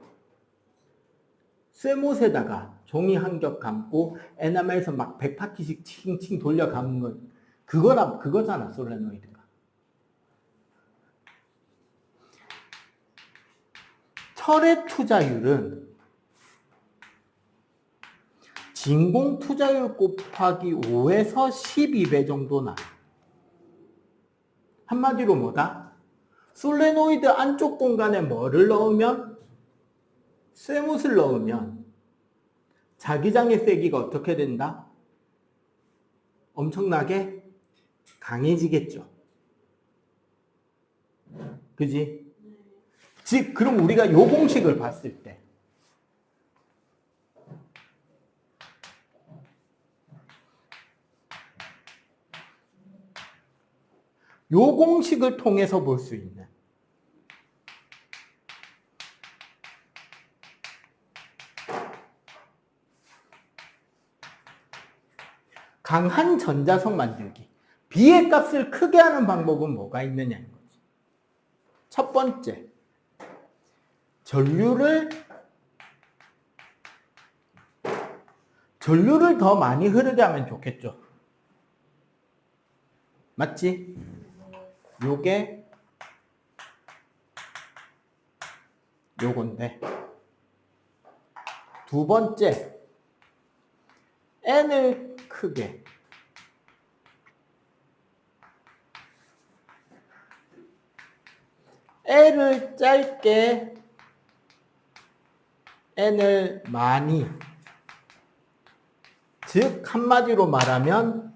쇠못에다가 종이 한 겹 감고 에나멜에서 막 100바퀴씩 칭칭 돌려 감은 건 그거잖아, 솔레노이드가. 철의 투자율은 진공 투자율 곱하기 5에서 12배 정도 나요. 한마디로 뭐다? 솔레노이드 안쪽 공간에 뭐를 넣으면? 쇠못을 넣으면 자기장의 세기가 어떻게 된다? 엄청나게 강해지겠죠. 그지? 즉, 그럼 우리가 요 공식을 봤을 때 요 공식을 통해서 볼 수 있는 강한 전자석 만들기. B의 값을 크게 하는 방법은 뭐가 있느냐는 거지. 첫 번째, 전류를 더 많이 흐르게 하면 좋겠죠. 맞지? 요게 요건데, 두 번째, N을 크게, L을 짧게 N을 많이. 즉 한마디로 말하면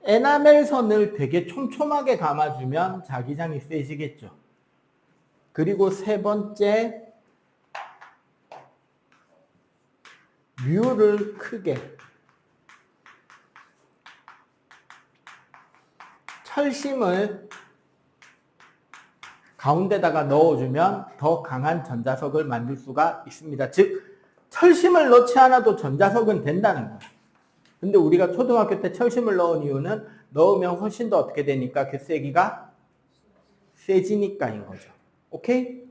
에나멜선을 되게 촘촘하게 감아주면 자기장이 세지겠죠. 그리고 세 번째, 뮤를 크게. 철심을 가운데다가 넣어주면 더 강한 전자석을 만들 수가 있습니다. 즉 철심을 넣지 않아도 전자석은 된다는 거예요. 근데 우리가 초등학교 때 철심을 넣은 이유는 넣으면 훨씬 더 어떻게 되니까 그 세기가 세지니까인 거죠. 오케이?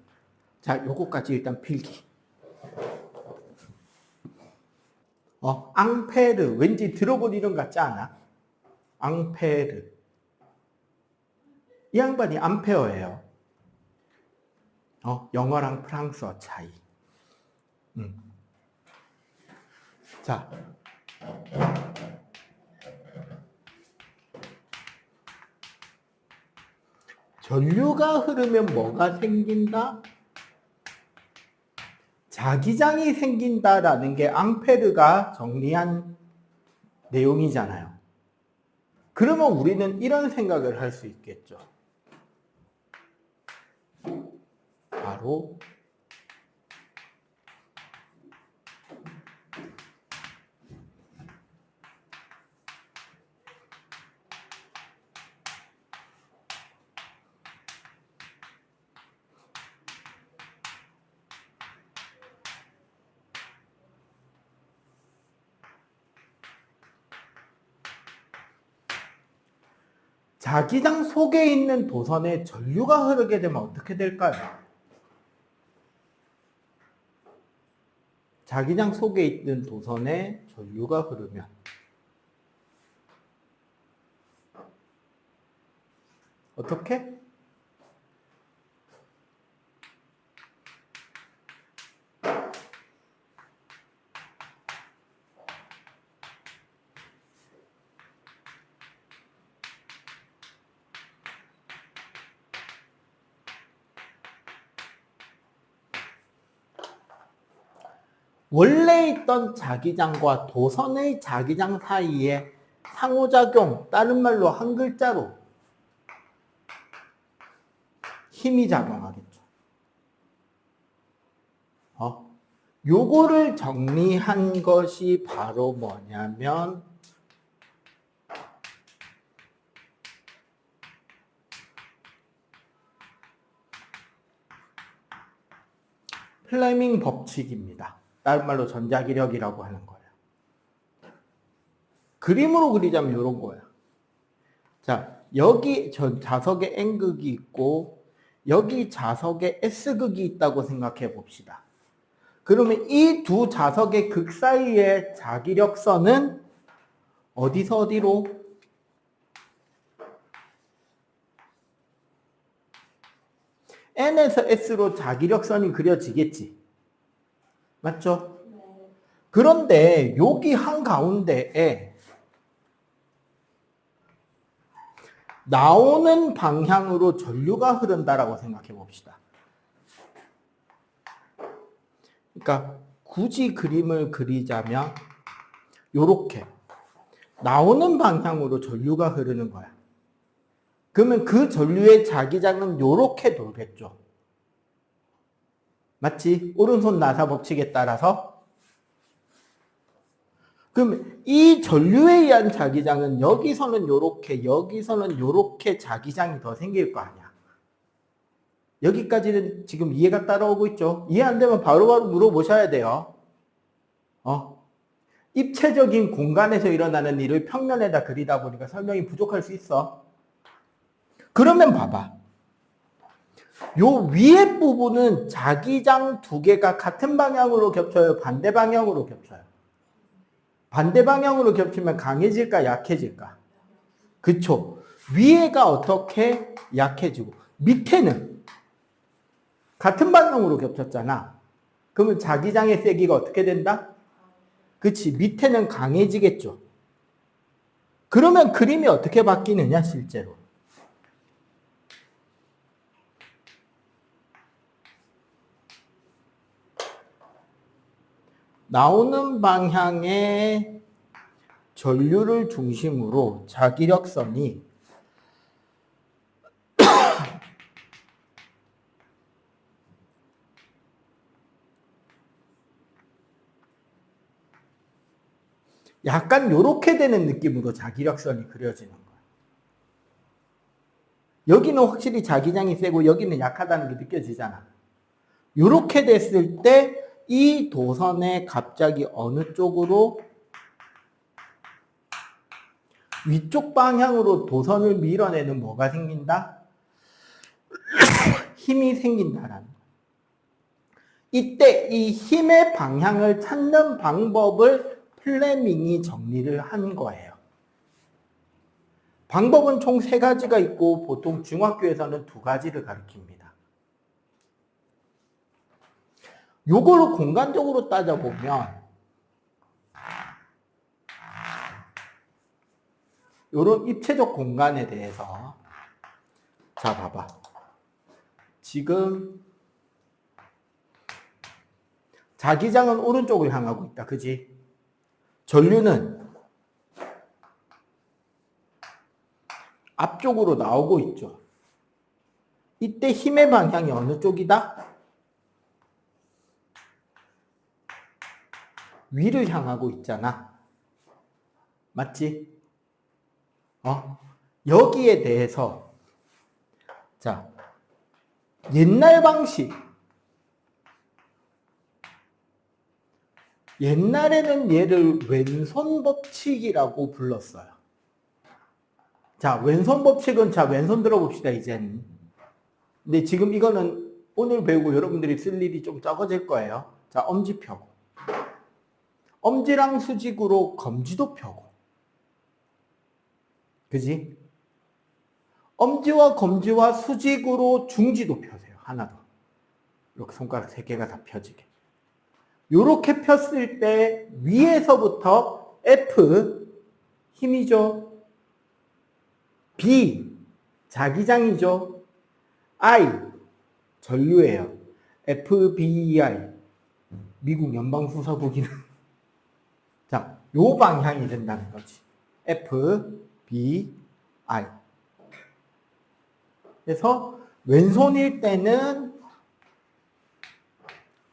자, 요거까지 일단 필기. 앙페르. 왠지 들어본 이름 같지 않아? 앙페르. 이 양반이 암페어예요. 영어랑 프랑스어 차이. 자. 전류가 흐르면 뭐가 생긴다? 자기장이 생긴다라는 게 앙페르가 정리한 내용이잖아요. 그러면 우리는 이런 생각을 할 수 있겠죠. 바로 자기장 속에 있는 도선에 전류가 흐르게 되면 어떻게 될까요? 자기장 속에 있는 도선에 전류가 흐르면 어떻게? 원래 있던 자기장과 도선의 자기장 사이에 상호작용, 다른 말로 한 글자로 힘이 작용하겠죠. 요거를 정리한 것이 바로 뭐냐면 플레밍 법칙입니다. 다른 말로 전자기력이라고 하는 거예요. 그림으로 그리자면 이런 거예요. 자, 여기 자석에 N극이 있고 여기 자석에 S극이 있다고 생각해 봅시다. 그러면 이 두 자석의 극 사이의 자기력선은 어디서 어디로? N에서 S로 자기력선이 그려지겠지. 맞죠? 그런데 여기 한가운데에 나오는 방향으로 전류가 흐른다라고 생각해 봅시다. 그러니까 굳이 그림을 그리자면 요렇게 나오는 방향으로 전류가 흐르는 거야. 그러면 그 전류의 자기장은 요렇게 돌겠죠. 맞지? 오른손 나사 법칙에 따라서. 그럼 이 전류에 의한 자기장은 여기서는 요렇게, 여기서는 요렇게 자기장이 더 생길 거 아니야. 여기까지는 지금 이해가 따라오고 있죠? 이해 안 되면 바로바로 물어보셔야 돼요. 입체적인 공간에서 일어나는 일을 평면에다 그리다 보니까 설명이 부족할 수 있어. 그러면 봐봐. 요 위에 부분은 자기장 두 개가 같은 방향으로 겹쳐요? 반대 방향으로 겹쳐요? 반대 방향으로 겹치면 강해질까 약해질까? 그쵸? 위에가 어떻게 약해지고 밑에는 같은 방향으로 겹쳤잖아. 그러면 자기장의 세기가 어떻게 된다? 그치? 밑에는 강해지겠죠. 그러면 그림이 어떻게 바뀌느냐, 실제로. 나오는 방향의 전류를 중심으로 자기력선이 약간 요렇게 되는 느낌으로 자기력선이 그려지는 거예요. 여기는 확실히 자기장이 세고 여기는 약하다는 게 느껴지잖아. 요렇게 됐을 때 이 도선에 갑자기 어느 쪽으로 위쪽 방향으로 도선을 밀어내는 뭐가 생긴다? 힘이 생긴다라는 거예요. 이때 이 힘의 방향을 찾는 방법을 플레밍이 정리를 한 거예요. 방법은 총 3가지가 있고 보통 중학교에서는 2가지를 가르칩니다. 요거를 공간적으로 따져보면 요런 입체적 공간에 대해서 자 봐봐. 지금 자기장은 오른쪽을 향하고 있다. 그지? 전류는 앞쪽으로 나오고 있죠. 이때 힘의 방향이 어느 쪽이다? 위를 향하고 있잖아. 맞지? 여기에 대해서 자, 옛날 방식 옛날에는 얘를 왼손 법칙이라고 불렀어요. 자, 왼손 법칙은 자, 왼손 들어봅시다, 이제는. 근데 지금 이거는 오늘 배우고 여러분들이 쓸 일이 좀 적어질 거예요. 자, 엄지 펴고. 엄지랑 수직으로 검지도 펴고. 그지? 엄지와 검지와 수직으로 중지도 펴세요. 하나 더. 이렇게 손가락 3개가 다 펴지게. 요렇게 폈을 때 위에서부터 F 힘이죠. B 자기장이죠. I 전류예요. FBI 미국 연방수사국이는 자, 요 방향이 된다는 거지. FBI. 그래서 왼손일 때는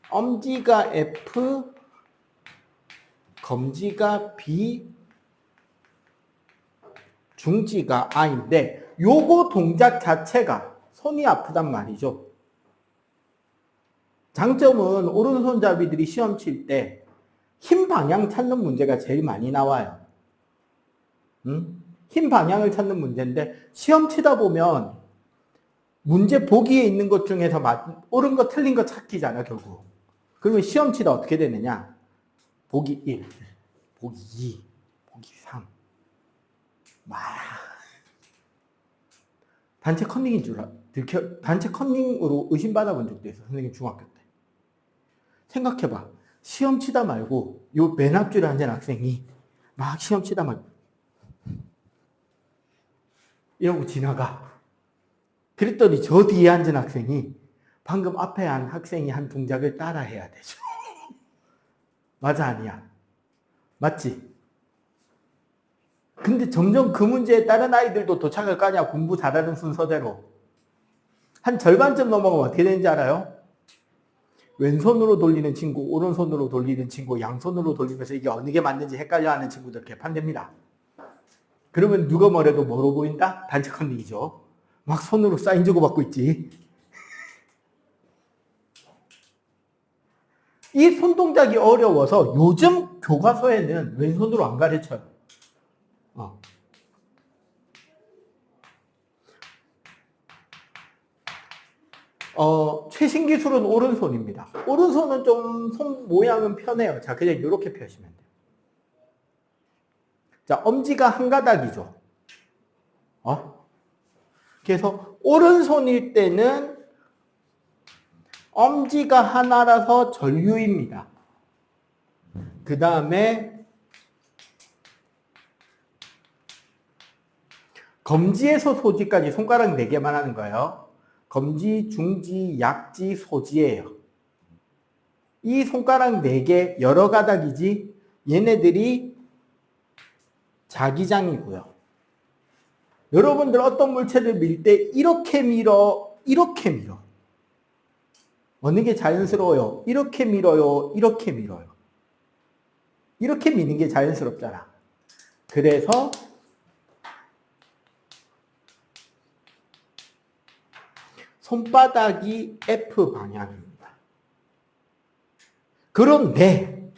엄지가 F, 검지가 B, 중지가 I인데 요거 동작 자체가 손이 아프단 말이죠. 장점은 오른손잡이들이 시험 칠 때 힘 방향 찾는 문제가 제일 많이 나와요. 힘 방향을 찾는 문제인데 시험 치다 보면 문제 보기에 있는 것 중에서 옳은 거 틀린 거 찾기잖아, 결국. 그러면 시험 치다 어떻게 되느냐? 보기 1, 보기 2, 보기 3. 단체 컨닝인 줄 단체 컨닝으로 의심받아 본 적도 있어, 선생님 중학교 때. 생각해봐. 시험 치다 말고 요 맨 앞줄에 앉은 학생이 막 시험 치다 말고 이러고 지나가. 그랬더니 저 뒤에 앉은 학생이 방금 앞에 한 학생이 한 동작을 따라 해야 되죠. 맞아, 아니야? 맞지? 근데 점점 그 문제에 다른 아이들도 도착할 거 아니야, 공부 잘하는 순서대로. 한 절반쯤 넘어가면 어떻게 되는지 알아요? 왼손으로 돌리는 친구, 오른손으로 돌리는 친구, 양손으로 돌리면서 이게 어느 게 맞는지 헷갈려하는 친구들 개판됩니다. 그러면 누가 뭐래도 뭐로 보인다? 단체 컨닝이죠. 막 손으로 사인 주고받고 있지. 이 손동작이 어려워서 요즘 교과서에는 왼손으로 안 가르쳐요. 최신 기술은 오른손입니다. 오른손은 좀 손 모양은 편해요. 자, 그냥 이렇게 펴시면 돼요. 자, 엄지가 한 가닥이죠. 그래서 오른손일 때는 엄지가 하나라서 전류입니다. 그 다음에 검지에서 소지까지 손가락 4개만 하는 거예요. 검지, 중지, 약지, 소지예요. 이 손가락 4개 여러 가닥이지 얘네들이 자기장이고요. 여러분들 어떤 물체를 밀 때 이렇게 밀어, 이렇게 밀어. 어느 게 자연스러워요? 이렇게 밀어요, 이렇게 밀어요. 이렇게 미는 게 자연스럽잖아. 그래서 손바닥이 F 방향입니다. 그런데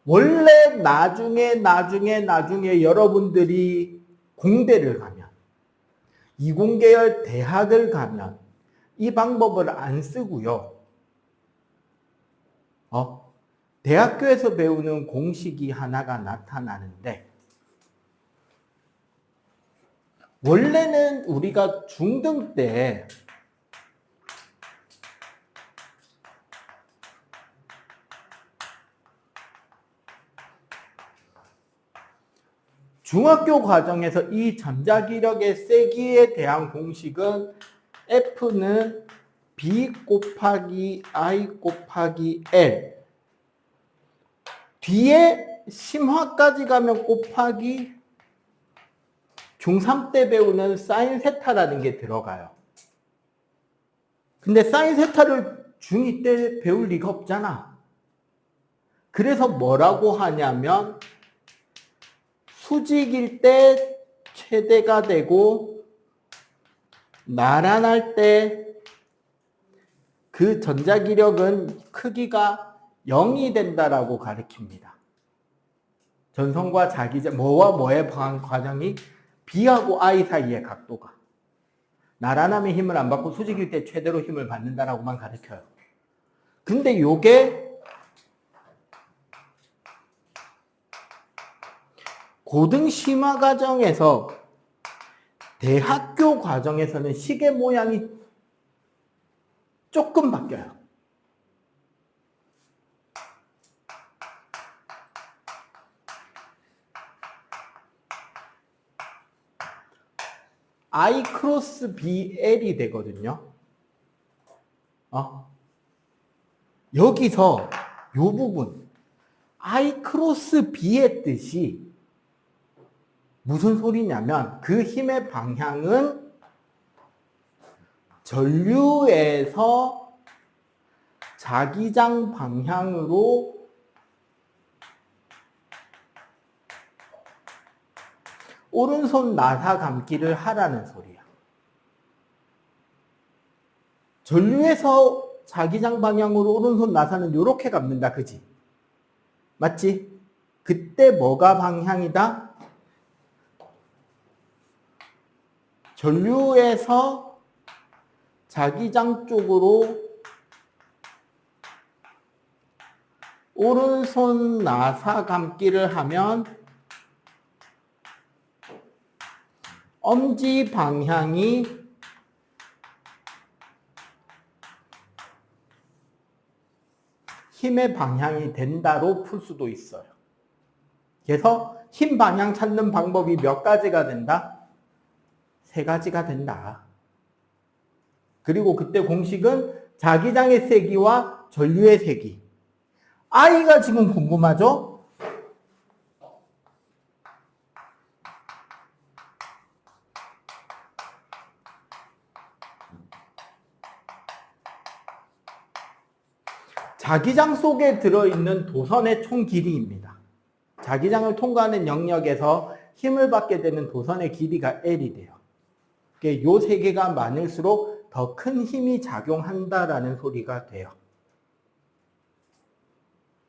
원래 나중에 여러분들이 공대를 가면, 이공계열 대학을 가면 이 방법을 안 쓰고요. 대학교에서 배우는 공식이 하나가 나타나는데, 원래는 우리가 중등 때 중학교 과정에서 이 전자기력의 세기에 대한 공식은 F는 B 곱하기 I 곱하기 L, 뒤에 심화까지 가면 곱하기 중3 때 배우는 사인 세타라는 게 들어가요. 근데 사인 세타를 중2 때 배울 리가 없잖아. 그래서 뭐라고 하냐면 수직일 때 최대가 되고 나란할 때 그 전자기력은 크기가 0이 된다라고 가르칩니다. 전선과 자기장, 뭐와 뭐의 과정이 B하고 I 사이의 각도가 나란하면 힘을 안 받고 수직일 때 최대로 힘을 받는다라고만 가르쳐요. 근데 요게 고등 심화 과정에서 대학교 과정에서는 시계 모양이 조금 바뀌어요. I 크로스 BL이 되거든요. 여기서 요 부분 I 크로스 B의 뜻이 무슨 소리냐면 그 힘의 방향은 전류에서 자기장 방향으로 오른손 나사 감기를 하라는 소리야. 전류에서 자기장 방향으로 오른손 나사는 이렇게 감는다, 그지? 맞지? 그때 뭐가 방향이다? 전류에서 자기장 쪽으로 오른손 나사 감기를 하면 엄지 방향이 힘의 방향이 된다로 풀 수도 있어요. 그래서 힘 방향 찾는 방법이 몇 가지가 된다? 3가지가 된다. 그리고 그때 공식은 자기장의 세기와 전류의 세기. I가 지금 궁금하죠? 자기장 속에 들어있는 도선의 총 길이입니다. 자기장을 통과하는 영역에서 힘을 받게 되는 도선의 길이가 L이 돼요. 이 3개가 많을수록 더 큰 힘이 작용한다라는 소리가 돼요.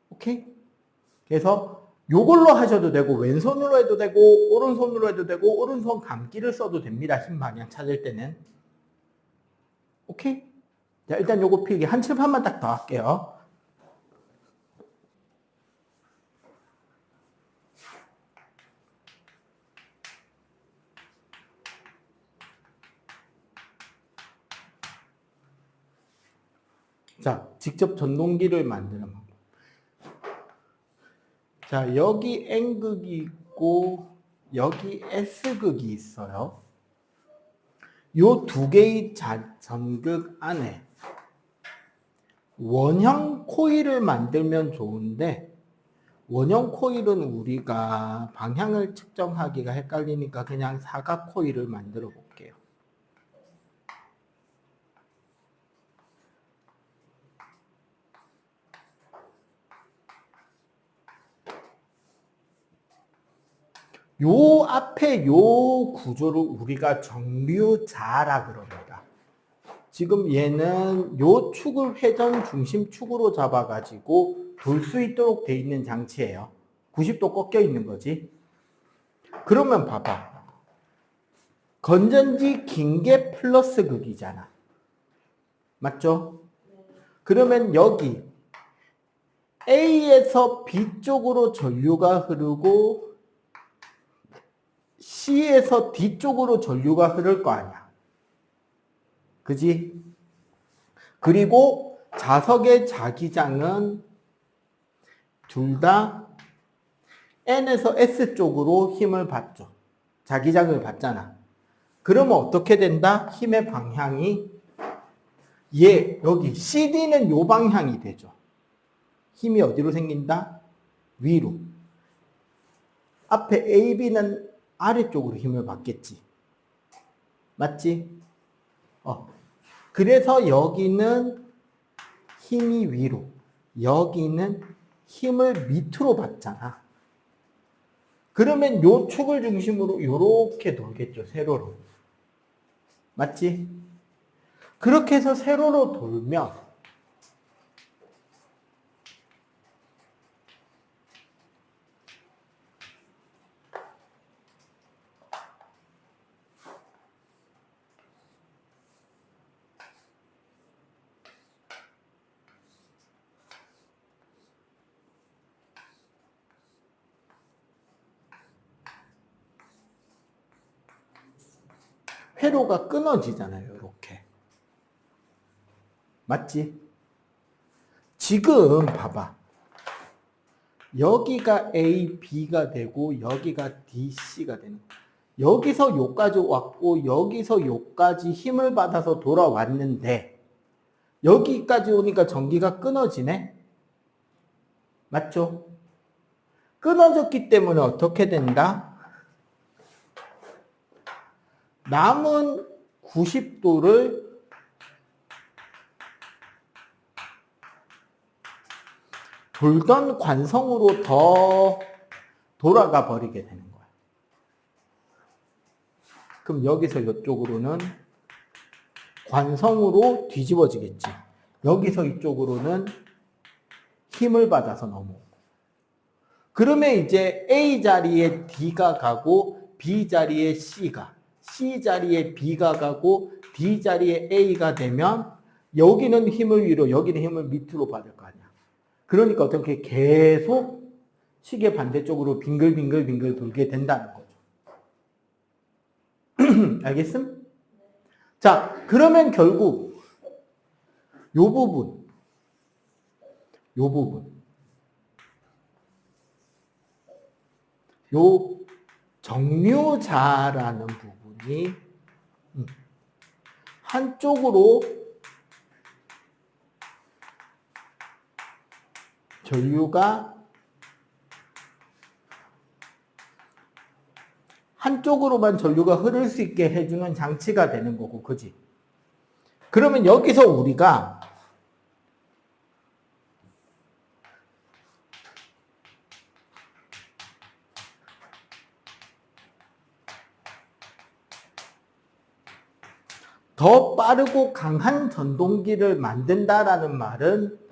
오케이? 그래서 요걸로 하셔도 되고 왼손으로 해도 되고 오른손으로 해도 되고 오른손 감기를 써도 됩니다. 힘 방향 찾을 때는. 오케이? 자, 일단 요거 필기 한 칠판만 딱 더 할게요. 자, 직접 전동기를 만드는 방법. 자, 여기 N극이 있고 여기 S극이 있어요. 요 두 개의 전극 안에 원형 코일을 만들면 좋은데 원형 코일은 우리가 방향을 측정하기가 헷갈리니까 그냥 사각 코일을 만들어 볼게요. 요 앞에 요 구조를 우리가 정류자라 그럽니다. 지금 얘는 요 축을 회전 중심 축으로 잡아가지고 돌 수 있도록 돼 있는 장치예요. 90도 꺾여 있는 거지. 그러면 봐봐. 건전지 긴 게 플러스 극이잖아. 맞죠? 그러면 여기 A에서 B 쪽으로 전류가 흐르고 C에서 D 쪽으로 전류가 흐를 거 아니야. 그지? 그리고 자석의 자기장은 둘 다 N에서 S 쪽으로 힘을 받죠. 자기장을 받잖아. 그러면 어떻게 된다? 힘의 방향이 여기 CD는 요 방향이 되죠. 힘이 어디로 생긴다? 위로. 앞에 AB는 아래쪽으로 힘을 받겠지. 맞지? 그래서 여기는 힘이 위로, 여기는 힘을 밑으로 받잖아. 그러면 요 축을 중심으로 요렇게 돌겠죠, 세로로. 맞지? 그렇게 해서 세로로 돌면 회로가 끊어지잖아요, 이렇게. 맞지? 지금 봐봐. 여기가 A, B가 되고 여기가 D, C가 되는 거야. 여기서 요까지 왔고 여기서 요까지 힘을 받아서 돌아왔는데 여기까지 오니까 전기가 끊어지네? 맞죠? 끊어졌기 때문에 어떻게 된다? 남은 90도를 돌던 관성으로 더 돌아가 버리게 되는 거야. 그럼 여기서 이쪽으로는 관성으로 뒤집어지겠지. 여기서 이쪽으로는 힘을 받아서 넘어오고. 그러면 이제 A 자리에 D가 가고 B 자리에 C가, C 자리에 B가 가고 D 자리에 A가 되면 여기는 힘을 위로, 여기는 힘을 밑으로 받을 거 아니야. 그러니까 어떻게 계속 시계 반대쪽으로 빙글빙글 돌게 된다는 거죠. 알겠음? 자, 그러면 결국 요 부분 요 정류자라는 부분이 한쪽으로 전류가 한쪽으로만 전류가 흐를 수 있게 해주는 장치가 되는 거고, 그지? 그러면 여기서 우리가 더 빠르고 강한 전동기를 만든다라는 말은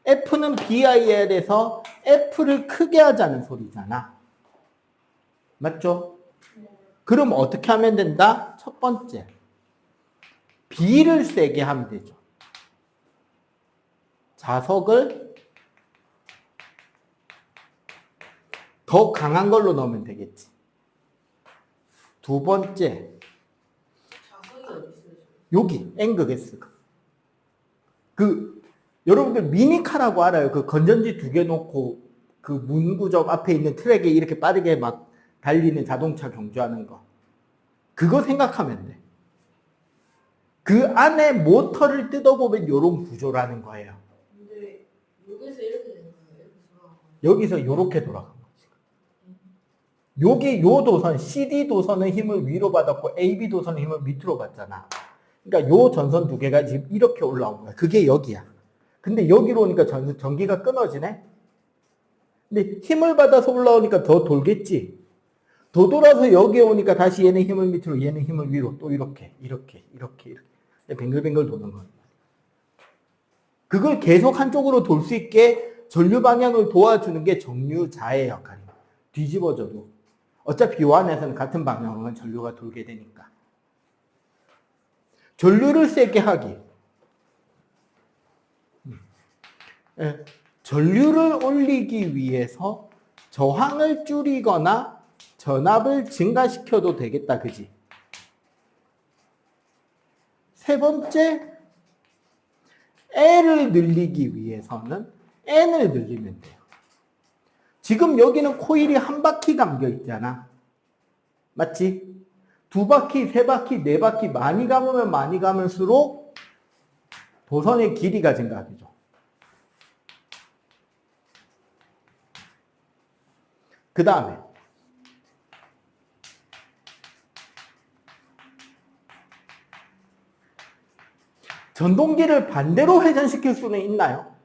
F는 BIL에서 F를 크게 하자는 소리잖아. 맞죠? 그럼 어떻게 하면 된다? 첫 번째, B를 세게 하면 되죠. 자석을 더 강한 걸로 넣으면 되겠지. 두 번째, 여기 N극 S극. 여러분들 미니카라고 알아요? 그 건전지 2개 놓고 그 문구점 앞에 있는 트랙에 이렇게 빠르게 막 달리는 자동차 경주하는 거. 그거 생각하면 돼. 그 안에 모터를 뜯어보면 이런 구조라는 거예요. 근데 여기서 이렇게 되는 거예요? 이렇게 돌아가는 거예요? 여기서 이렇게 돌아간 거지. 여기 요 도선, CD 도선은 힘을 위로 받았고 AB 도선은 힘을 밑으로 받잖아. 그러니까 요 전선 2개가 지금 이렇게 올라온 거야. 그게 여기야. 근데 여기로 오니까 전기가 끊어지네? 근데 힘을 받아서 올라오니까 더 돌겠지? 더 돌아서 여기에 오니까 다시 얘는 힘을 밑으로, 얘는 힘을 위로, 또 이렇게. 뱅글뱅글 도는 거예요. 그걸 계속 한쪽으로 돌 수 있게 전류 방향을 도와주는 게 정류자의 역할이에요. 뒤집어져도. 어차피 요 안에서는 같은 방향으로만 전류가 돌게 되니까. 전류를 세게 하기. 전류를 올리기 위해서 저항을 줄이거나 전압을 증가시켜도 되겠다. 그지? 세 번째, L을 늘리기 위해서는 N을 늘리면 돼요. 지금 여기는 코일이 한 바퀴 감겨 있잖아. 맞지? 2바퀴, 3바퀴, 4바퀴 많이 감으면 많이 감을수록 도선의 길이가 증가하죠. 그 다음에 전동기를 반대로 회전시킬 수는 있나요?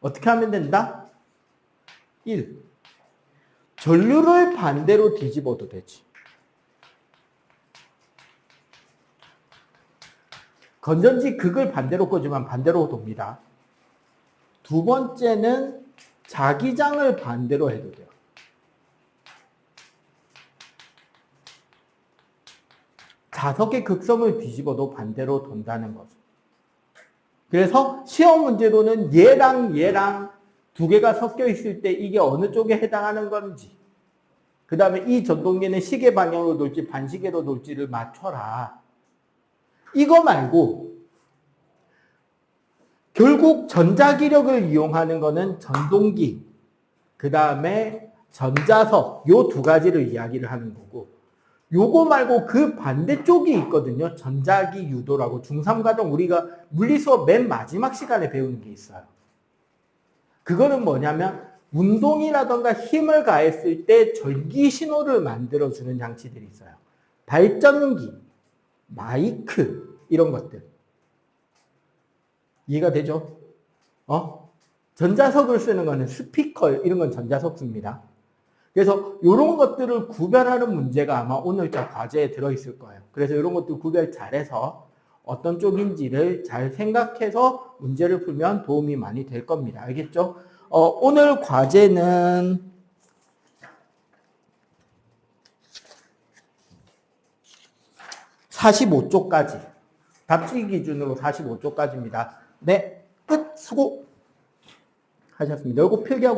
어떻게 하면 된다? 1. 전류를 반대로 뒤집어도 되지. 건전지 극을 반대로 꽂으면 반대로 돕니다. 두 번째는 자기장을 반대로 해도 돼요. 자석의 극성을 뒤집어도 반대로 돈다는 거죠. 그래서 시험 문제로는 얘랑 2개가 섞여 있을 때 이게 어느 쪽에 해당하는 건지, 그 다음에 이 전동기는 시계 방향으로 돌지 반시계로 돌지를 맞춰라. 이거 말고 결국 전자기력을 이용하는 거는 전동기, 그 다음에 전자석, 요 2가지를 이야기를 하는 거고, 요거 말고 그 반대쪽이 있거든요. 전자기 유도라고 중3과정 우리가 물리수업 맨 마지막 시간에 배우는 게 있어요. 그거는 뭐냐면 운동이라던가 힘을 가했을 때 전기 신호를 만들어주는 장치들이 있어요. 발전기, 마이크 이런 것들. 이해가 되죠? 전자석을 쓰는 거는 스피커 이런 건 전자석 씁니다. 그래서 이런 것들을 구별하는 문제가 아마 오늘자 과제에 들어있을 거예요. 그래서 이런 것들 구별 잘해서 어떤 쪽인지를 잘 생각해서 문제를 풀면 도움이 많이 될 겁니다. 알겠죠? 오늘 과제는 45쪽까지. 답지 기준으로 45쪽까지입니다. 네, 끝. 수고 하셨습니다. 이거 필기하고